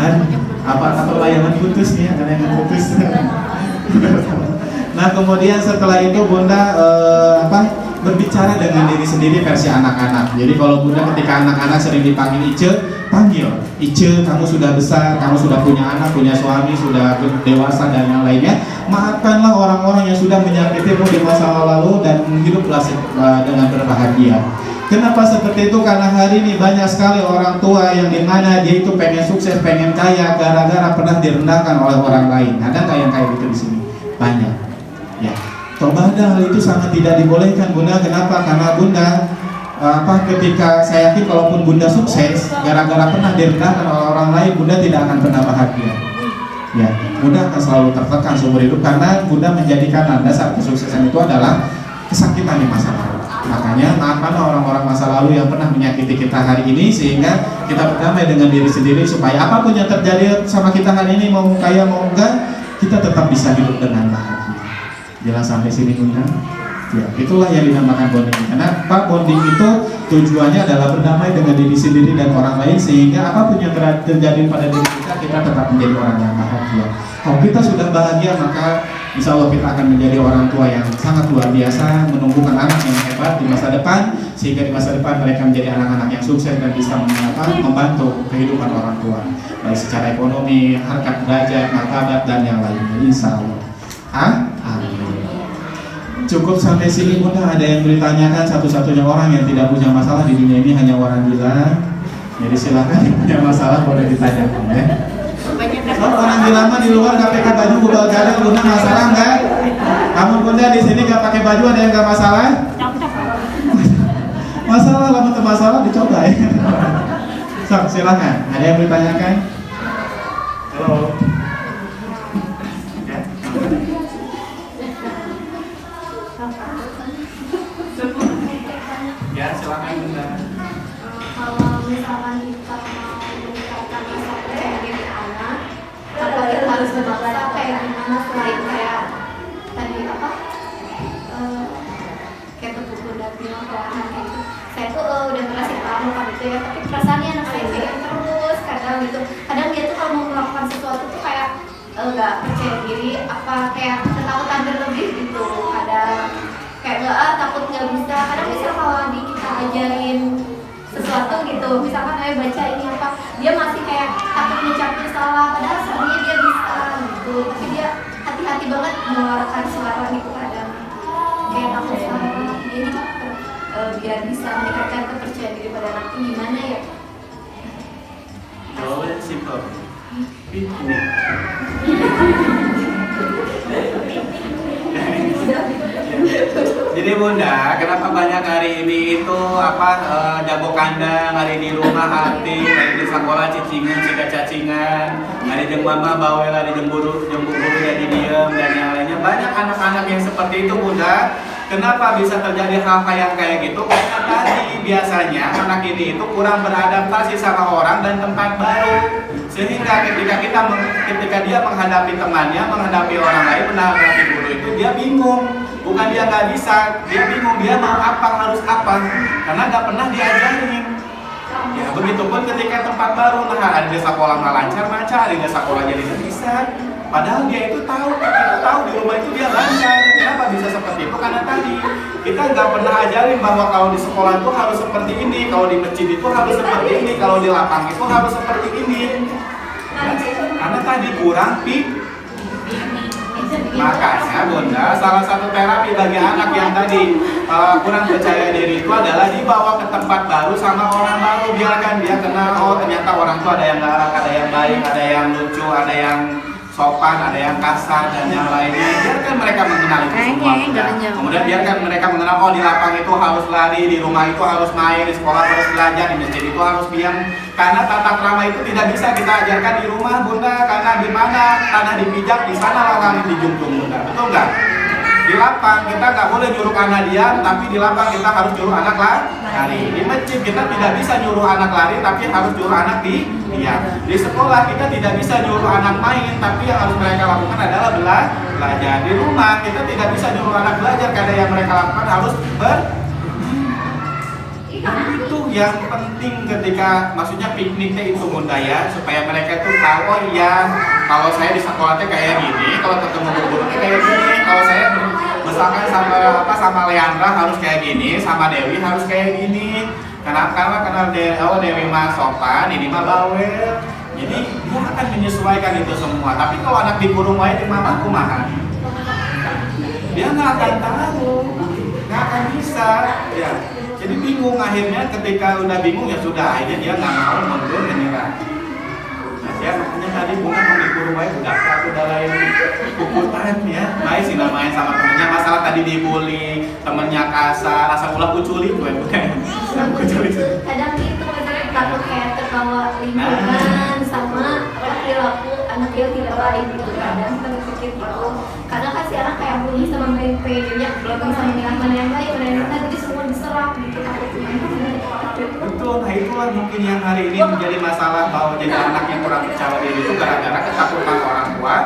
Dan apa layangan putus nih, ada yang putus. Nah kemudian setelah itu bunda berbicara dengan diri sendiri versi anak-anak. Jadi kalau bunda ketika anak-anak sering dipanggil Ice, panggil Ice, kamu sudah besar, kamu sudah punya anak, punya suami, sudah dewasa dan yang lainnya. Maafkanlah orang-orang yang sudah menyakitimu di masa lalu dan hiduplah dengan berbahagia. Kenapa seperti itu? Karena hari ini banyak sekali orang tua yang dimana dia itu pengen sukses, pengen kaya, gara-gara pernah direndahkan oleh orang lain. Ada nggak yang kayak gitu di sini? Banyak. Ya. Padahal hal itu sangat tidak dibolehkan bunda. Kenapa? Karena bunda ketika saya yakin kalaupun bunda sukses, gara-gara pernah direndahkan oleh orang lain, bunda tidak akan pernah bahagia. Ya, bunda akan selalu tertekan seumur hidup karena bunda menjadikan dasar kesuksesan itu adalah kesakitan di masa lalu. Makanya maafkanlah orang-orang masa lalu yang pernah menyakiti kita hari ini sehingga kita berdamai dengan diri sendiri supaya apapun yang terjadi sama kita hari ini, mau kaya mau enggak, kita tetap bisa hidup dengan bahagia. Jelas sampai sini bunda? Ya, itulah yang dinamakan bonding. Karena bonding itu tujuannya adalah berdamai dengan diri sendiri dan orang lain sehingga apapun yang terjadi pada diri kita, kita tetap menjadi orang yang bahagia. Kalau kita sudah bahagia, maka insya Allah kita akan menjadi orang tua yang sangat luar biasa, menumbuhkan anak yang hebat di masa depan, sehingga di masa depan mereka menjadi anak-anak yang sukses dan bisa membantu kehidupan orang tua, baik secara ekonomi, harkat derajat, martabat dan yang lainnya. Insya Allah. Amin. Cukup sampai sini bunda. Ada yang ditanyakan? Satu-satunya orang yang tidak punya masalah di dunia ini hanya orang gila. Jadi silakan yang punya masalah boleh ditanyakan ya. Kalau orang gila mah di luar gak pakai baju gubal gadang, bunda masalah nggak? Kamu bunda di sini gak pakai baju ada yang gak masalah? Masalah lah, betul masalah dicoba ya. Sok silakan. Ada yang ditanyakan? Halo. Ya silakan bunda. Kalau misalkan kita mau meningkatkan rasa percaya diri anak, apa kita harus berbahasa kayak gimana selain kayak tadi kayak tepuk pundak bilang ke anak kayak gitu. Saya tuh udah ngasih tahu kan itu ya, tapi perasaannya anak saya kayak terus kadang gitu. Kadang dia tuh kalau mau melakukan sesuatu tuh kayak nggak percaya diri, apa kayak ketakutan berlebih gitu. Kadang kayak takut nggak bisa. Kadang misal kalau kita ajarin sesuatu gitu, misalkan baca ini apa, dia masih kayak takut ngucapin salah, padahal sebenarnya dia bisa gitu, tapi dia hati-hati banget mengeluarkan suara gitu kadang kayak takut salah. Jadi biar bisa meningkatkan kepercayaan diri pada anak itu gimana ya? Jawabannya simpel. Jadi bunda, kenapa banyak hari ini itu jago kandang, hari di rumah hati, hari di sekolah cicingan, siga cacingan, hari jeung mama bawel, hari jeung guru jadi diem dan yang lainnya. Banyak anak-anak yang seperti itu bunda. Kenapa bisa terjadi hal-hal yang kayak gitu? Karena tadi biasanya anak ini itu kurang beradaptasi sama orang dan tempat baru. Sehingga ketika dia menghadapi temannya, menghadapi orang lain, menghadapi guru itu dia bingung. Bukan dia nggak bisa, dia bingung dia mau apa, harus apa, karena nggak pernah diajarin. Ya begitupun ketika tempat baru, ada di sekolah nggak lancar, ada di sekolah jadi nggak bisa. Padahal dia itu tahu di rumah itu dia lancar. Kenapa bisa seperti itu? Karena tadi kita nggak pernah ajarin bahwa kalau di sekolah itu harus seperti ini, kalau di masjid itu harus seperti ini, kalau di lapang itu harus seperti ini. Ya, karena tadi kurang makanya bunda, salah satu terapi bagi anak yang tadi kurang percaya diri itu adalah dibawa ke tempat baru sama orang baru. Biarkan dia kenal, oh ternyata orang tua ada yang galak, ada yang baik, ada yang lucu, ada yang sopan, ada yang kasar dan yang lainnya. Biarkan mereka mengenal itu semua bunda. Kemudian biarkan mereka mengenal, oh di lapang itu harus lari, di rumah itu harus main, di sekolah harus belajar, di masjid itu harus diam. Karena tata krama itu tidak bisa kita ajarkan di rumah bunda, karena di mana tanah dipijak, di sana langit dijunjung bunda, betul nggak? Di lapang kita nggak boleh nyuruh anak diam, tapi di lapang kita harus nyuruh anak lari. Di masjid kita tidak bisa nyuruh anak lari, tapi harus nyuruh anak diam. Di sekolah kita tidak bisa nyuruh anak main, tapi yang harus mereka lakukan adalah belajar. Di rumah kita tidak bisa nyuruh anak belajar karena yang mereka lakukan harus itu yang penting ketika maksudnya pikniknya itu bunda ya, supaya mereka tuh tahu oh iya kalau saya di sekolahnya kayak gini, kalau ketemu gurunya kayak gini, kalau saya misalkan sama Leandra harus kayak gini, sama Dewi harus kayak gini. Karena Dewi mah sopan, ini mah bawel. Jadi dia akan menyesuaikan itu semua. Tapi kalau anak dikurung aja di mama kumaha, dia nggak akan tahu, nggak akan bisa. Ya. Jadi bingung akhirnya ketika udah bingung ya sudah akhirnya dia nggak mau mundur menyerah. Nah saya makanya tadi bunga mau dikurung aja udah lain puputan ya. Main sih main sama temennya, masalah tadi dibully, temennya kasar, asal ulah kuculi gue bukan. Kadang itu misalnya takut kayak terbawa lingkungan sama perilaku anak yang tidak baik gitu. Kadang kita berpikir gitu. Karena kan si anak kayak bunyi sama main jadinya belum bisa memilah mana yang baik, mana yang benar, jadi semua diserap gitu takutnya. Betul, nah itulah mungkin yang hari ini menjadi masalah bahwa jadi anak yang kurang percaya diri itu gara-gara ketakutan orang tua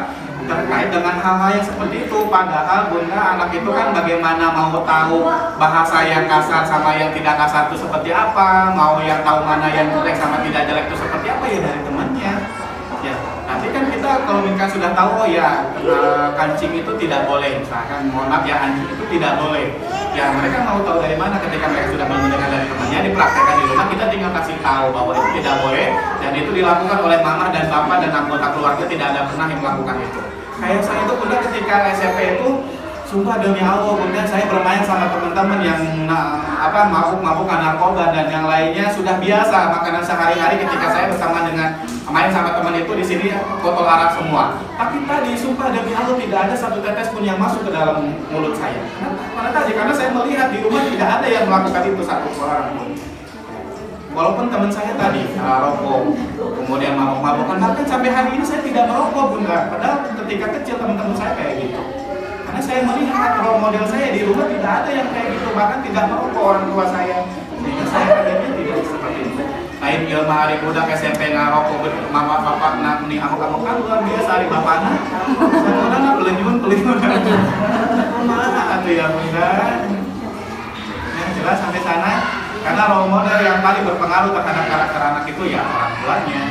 terkait dengan hal-hal yang seperti itu. Padahal bunda anak itu kan bagaimana mau tahu bahasa yang kasar sama yang tidak kasar itu seperti apa, mau yang tahu mana yang jelek sama tidak jelek itu seperti apa ya dari temannya. Ya, nanti kan kita kalau misalkan sudah tahu oh ya kancing itu tidak boleh, misalkan mohon maaf ya anjing itu tidak boleh. Ya mereka mau tahu dari mana ketika mereka sudah mendengar dari temannya dipraktekkan di rumah, kita tinggal kasih tahu bahwa itu tidak boleh dan itu dilakukan oleh mama dan papa dan anggota keluarga, tidak ada pernah yang melakukan itu. Kayak saya itu bunda ketika SMP itu sumpah demi Allah bunda saya bermain sama teman-teman yang mabuk narkoba dan yang lainnya sudah biasa makanan sehari-hari ketika saya bersama dengan main sama teman itu di sini botol arak semua. Tapi tadi sumpah demi Allah tidak ada satu tetes pun yang masuk ke dalam mulut saya. Kenapa? Karena saya melihat di rumah tidak ada yang melakukan itu satu orang pun. Walaupun teman saya tadi rokok, kemudian mabok-mabokan, bahkan sampai hari ini saya tidak merokok bunda. Padahal ketika kecil teman-teman saya kayak gitu. Karena saya melihat role model saya di rumah tidak ada yang kayak gitu, bahkan tidak merokok orang tua saya. Sehingga saya akhirnya tidak seperti itu. Lain ilmu hari budak SMP ngarokok, mama bapak nih amuk-amuk kan luar biasa hari bapaknya. Sekarang nggak pelenyun. Mana atuh ya bunda? Yang jelas sampai sana. Karena role model yang paling berpengaruh terhadap karakter anak itu ya orang tuanya.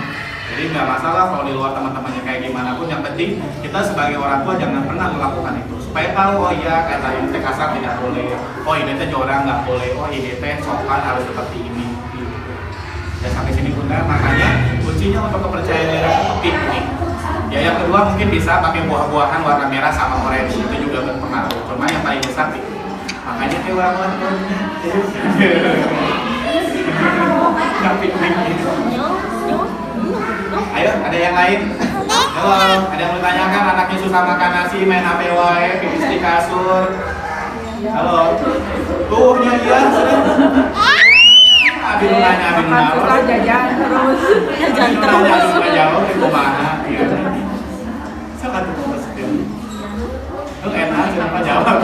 Jadi nggak masalah kalau di luar teman-temannya kayak gimana pun, yang penting kita sebagai orang tua jangan pernah melakukan itu. Supaya tahu oh iya kata ini teh kasar tidak boleh, oh ini teh jorang nggak boleh, oh ini teh sopan harus seperti ini. Ya sampai sini bunda, makanya kuncinya untuk kepercayaan diri itu piknik. Ya yang kedua mungkin bisa pakai buah-buahan warna merah sama orange, itu juga berpengaruh. Cuma yang paling besar piknik. Makanya kayak warna-warnanya. Nggak piknik. Ayo, ada yang lain? Halo, ada yang mau tanyakan anaknya susah makan nasi, main HP wae, pipis di kasur. Halo. Tuhnya dia sering. Abi lu nanya, abi lu nanya. Jajan terus. Jajan jauh di kumaha. Sangat terus. Lu enak kenapa jawab?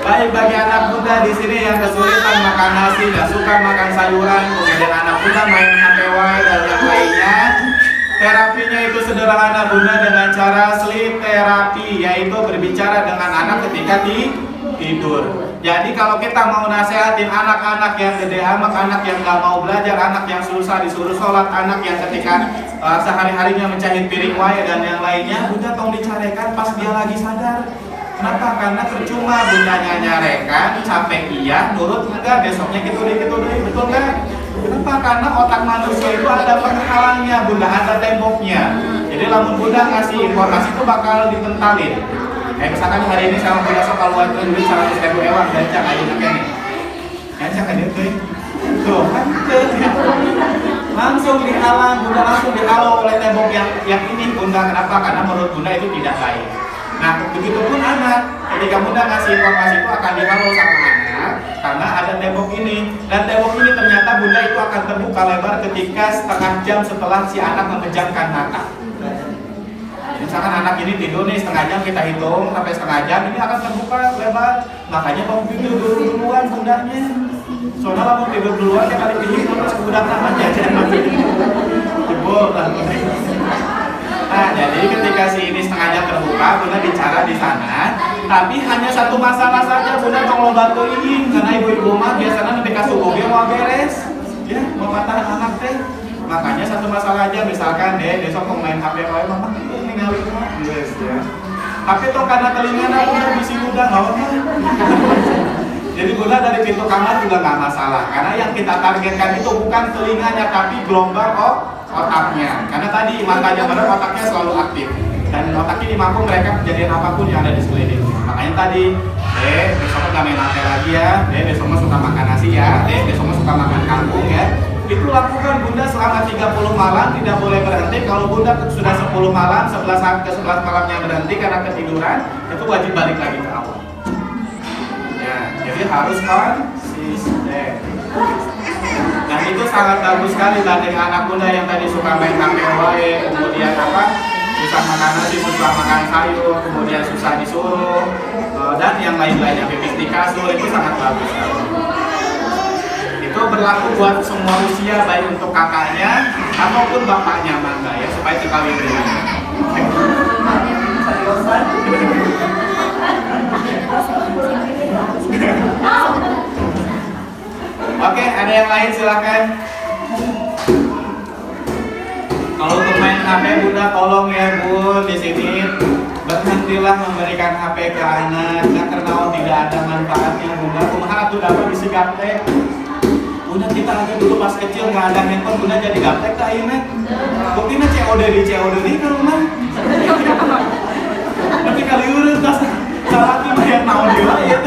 Baik, bagi anak muda di sini yang kesulitan makan nasi, nggak suka makan sayuran, kemudian anak muda main HP dan yang lainnya, terapinya itu sederhana bunda dengan cara sleep therapy, yaitu berbicara dengan anak ketika tidur. Jadi kalau kita mau nasehatin anak-anak yang gede amat, anak yang nggak mau belajar, anak yang susah disuruh sholat, anak yang ketika sehari-harinya mencahin piring wae dan yang lainnya, bunda tolong dicarikan pas dia lagi sadar. Kenapa? Karena percuma bundanya nyarekan, capek iya, nurut enggak, besoknya gitu deh, betul kan? Kenapa? Karena otak manusia itu ada penghalangnya bunda, ada temboknya. Jadi lamun bunda ngasih informasi itu bakal ditentalin. Kayak misalkan hari ini sama bunda sok keluar duit 100.000 ewan, gancang aja nih. Gancang aja tuh. Tuh kan langsung dihalang, bunda langsung dihalau oleh tembok yang ini bunda. Kenapa? Karena menurut bunda itu tidak baik. Nah, begitupun anak, ketika bunda ngasih informasi itu akan dihalau sama anak karena ada tembok ini, dan tembok ini ternyata bunda itu akan terbuka lebar ketika setengah jam setelah si anak memejamkan mata. Jadi misalkan anak ini tidur nih setengah jam, kita hitung sampai setengah jam ini akan terbuka lebar, makanya mau tidur duluan bundanya. Soalnya mau tidur duluan ya kali pilih terus budak namanya jangan jebol lah. Nah, jadi ketika si ini setengah jam terbuka, bunda sana, tapi hanya satu masalah saja bunda tolong bantuin karena ibu-ibu mah biasanya nanti kasih mobil mau beres, ya mau matahan anak teh. Makanya satu masalah aja, misalkan deh besok mau main HP wae mama ningali mah, yes ya. HP tuh karena telinga udah bisi udah nggak apa. Jadi bunda dari pintu kamar juga nggak masalah, karena yang kita targetkan itu bukan telinganya tapi gelombang otaknya. Karena tadi matanya benar, otaknya selalu aktif. Dan otak ini mampu mereka kejadian apapun yang ada di sekeliling. Makanya tadi, besok nggak main HP lagi ya, besok mah suka makan nasi ya, besok mah suka makan kangkung ya. Itu lakukan bunda selama 30 malam, tidak boleh berhenti. Kalau bunda sudah 10 malam, 11 ke 11 malamnya berhenti karena ketiduran, itu wajib balik lagi ke awal. Ya, jadi harus konsisten. Dan itu sangat bagus sekali tadi anak bunda yang tadi suka main HP wae, kemudian apa? Susah makan nasi, susah makan sayur, kemudian susah disuruh, dan yang lain-lainnya, pipis di kasur, itu sangat bagus. Itu berlaku buat semua usia, baik untuk kakaknya ataupun bapaknya mangga ya, supaya dikawin dulu. Oke, ada yang lain silakan. Kalau untuk main HP bunda tolong ya bun di sini berhentilah memberikan HP ke anak, karena tidak ada manfaatnya bunda. Kumaha tuh dapat bisi gaptek. Bunda kita aja dulu pas kecil nggak ada handphone, bunda jadi gaptek tak ini. Buktinya COD di ke rumah. Tapi kali urut tas salah tiba yang naon dia ya.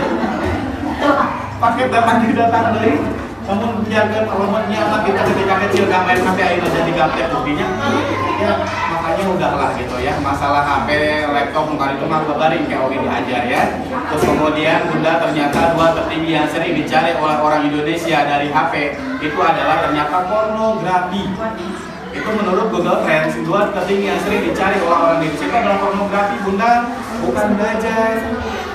Pakai datang dari. Namun biarkan alamatnya anak kita ketika kecil gak main HP akhirnya jadi gaptek buktinya ya, makanya udahlah gitu ya, masalah HP, laptop, mungkin itu mah babaring kayak Ogi diajar ya. Terus kemudian bunda ternyata dua tertinggi yang sering dicari oleh orang Indonesia dari HP itu adalah ternyata pornografi. Itu menurut Google Trends, dua tertinggi yang sering dicari oleh orang Indonesia itu adalah pornografi bunda, bukan belajar.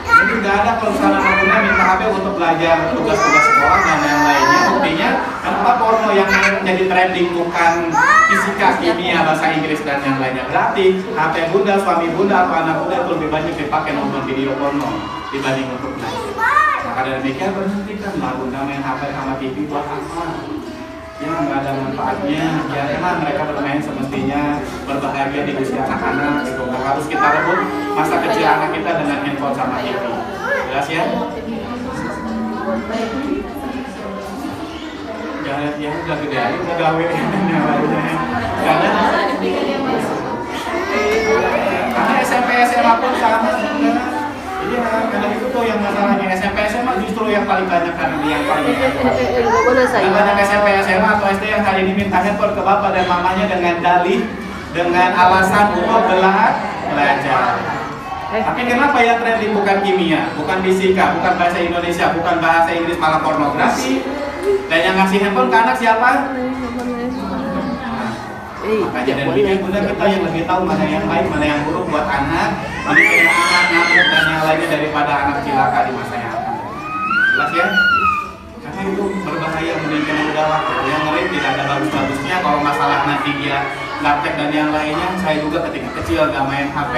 Jadi nggak ada kalau misalnya anak bunda minta HP untuk belajar tugas-tugas sekolah dan yang lainnya. Buktinya kenapa porno yang menjadi trending bukan fisika, kimia, bahasa Inggris dan yang lainnya. Berarti HP bunda, suami bunda atau anak bunda itu lebih banyak dipakai nonton video porno dibanding untuk belajar. Maka dari demikian berhentikan lah bunda main HP sama TV buat apa? Ya nggak ada manfaatnya. Biarkanlah mereka bermain semestinya, berbahagia di usia anak-anak gitu. Nggak harus kita rebut masa kecil anak kita dengan handphone sama TV. Jelas ya? Jangan ya udah gede aja, udah gawe karena SMP SMA pun sama. Iya, karena itu tuh yang masalahnya SMP SMA justru yang paling banyak karena dia yang paling banyak SMP SMA atau SD yang hari ini minta handphone ke bapak dan mamanya dengan dalih, dengan alasan untuk belajar. Tapi kenapa ya trending bukan kimia, bukan fisika, bukan bahasa Indonesia, bukan bahasa Inggris, malah pornografi? Dan yang ngasih handphone ke anak siapa? Makanya dan bikin bunda kita yang lebih tahu mana yang baik, mana yang buruk buat anak. Jadi kayak anak ngamuk dan yang lainnya daripada anak cilaka di masa yang akan. Jelas ya? Karena itu berbahaya, mendingan udah waktu yang ngeri tidak ada bagus-bagusnya. Kalau masalah nanti dia gaptek dan yang lainnya, saya juga ketika kecil gak main HP.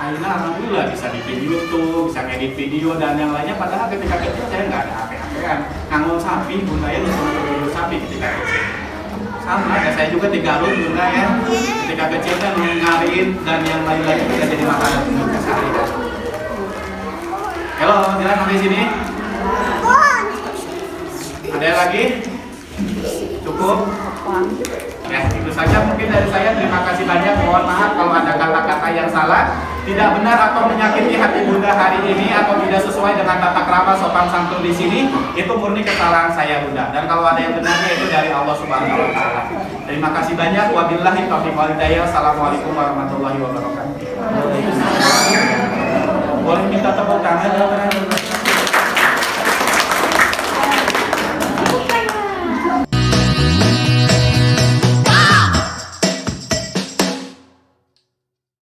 Akhirnya alhamdulillah bisa bikin YouTube, bisa ngedit video dan yang lainnya. Padahal ketika kecil saya nggak ada HP kan. Ngangul sapi, bunda ya disuruh video sapi ketika kecil. Sama, ada saya juga 3 Garut bunda ya. Ketika kecil kan ngarit dan yang lain-lain juga jadi makanan untuk keseharian. Halo, silakan sampai sini. Ada yang lagi? Cukup? Ya, itu saja mungkin dari saya. Terima kasih banyak. Mohon maaf kalau ada kata-kata yang salah, tidak benar atau menyakiti hati bunda hari ini atau tidak sesuai dengan tata krama sopan santun di sini. Itu murni kesalahan saya bunda. Dan kalau ada yang benarnya itu dari Allah Subhanahu Wa Taala. Terima kasih banyak. Wabillahi taufiq wal hidayah. Assalamualaikum warahmatullahi wabarakatuh. Boleh minta tepuk tangan.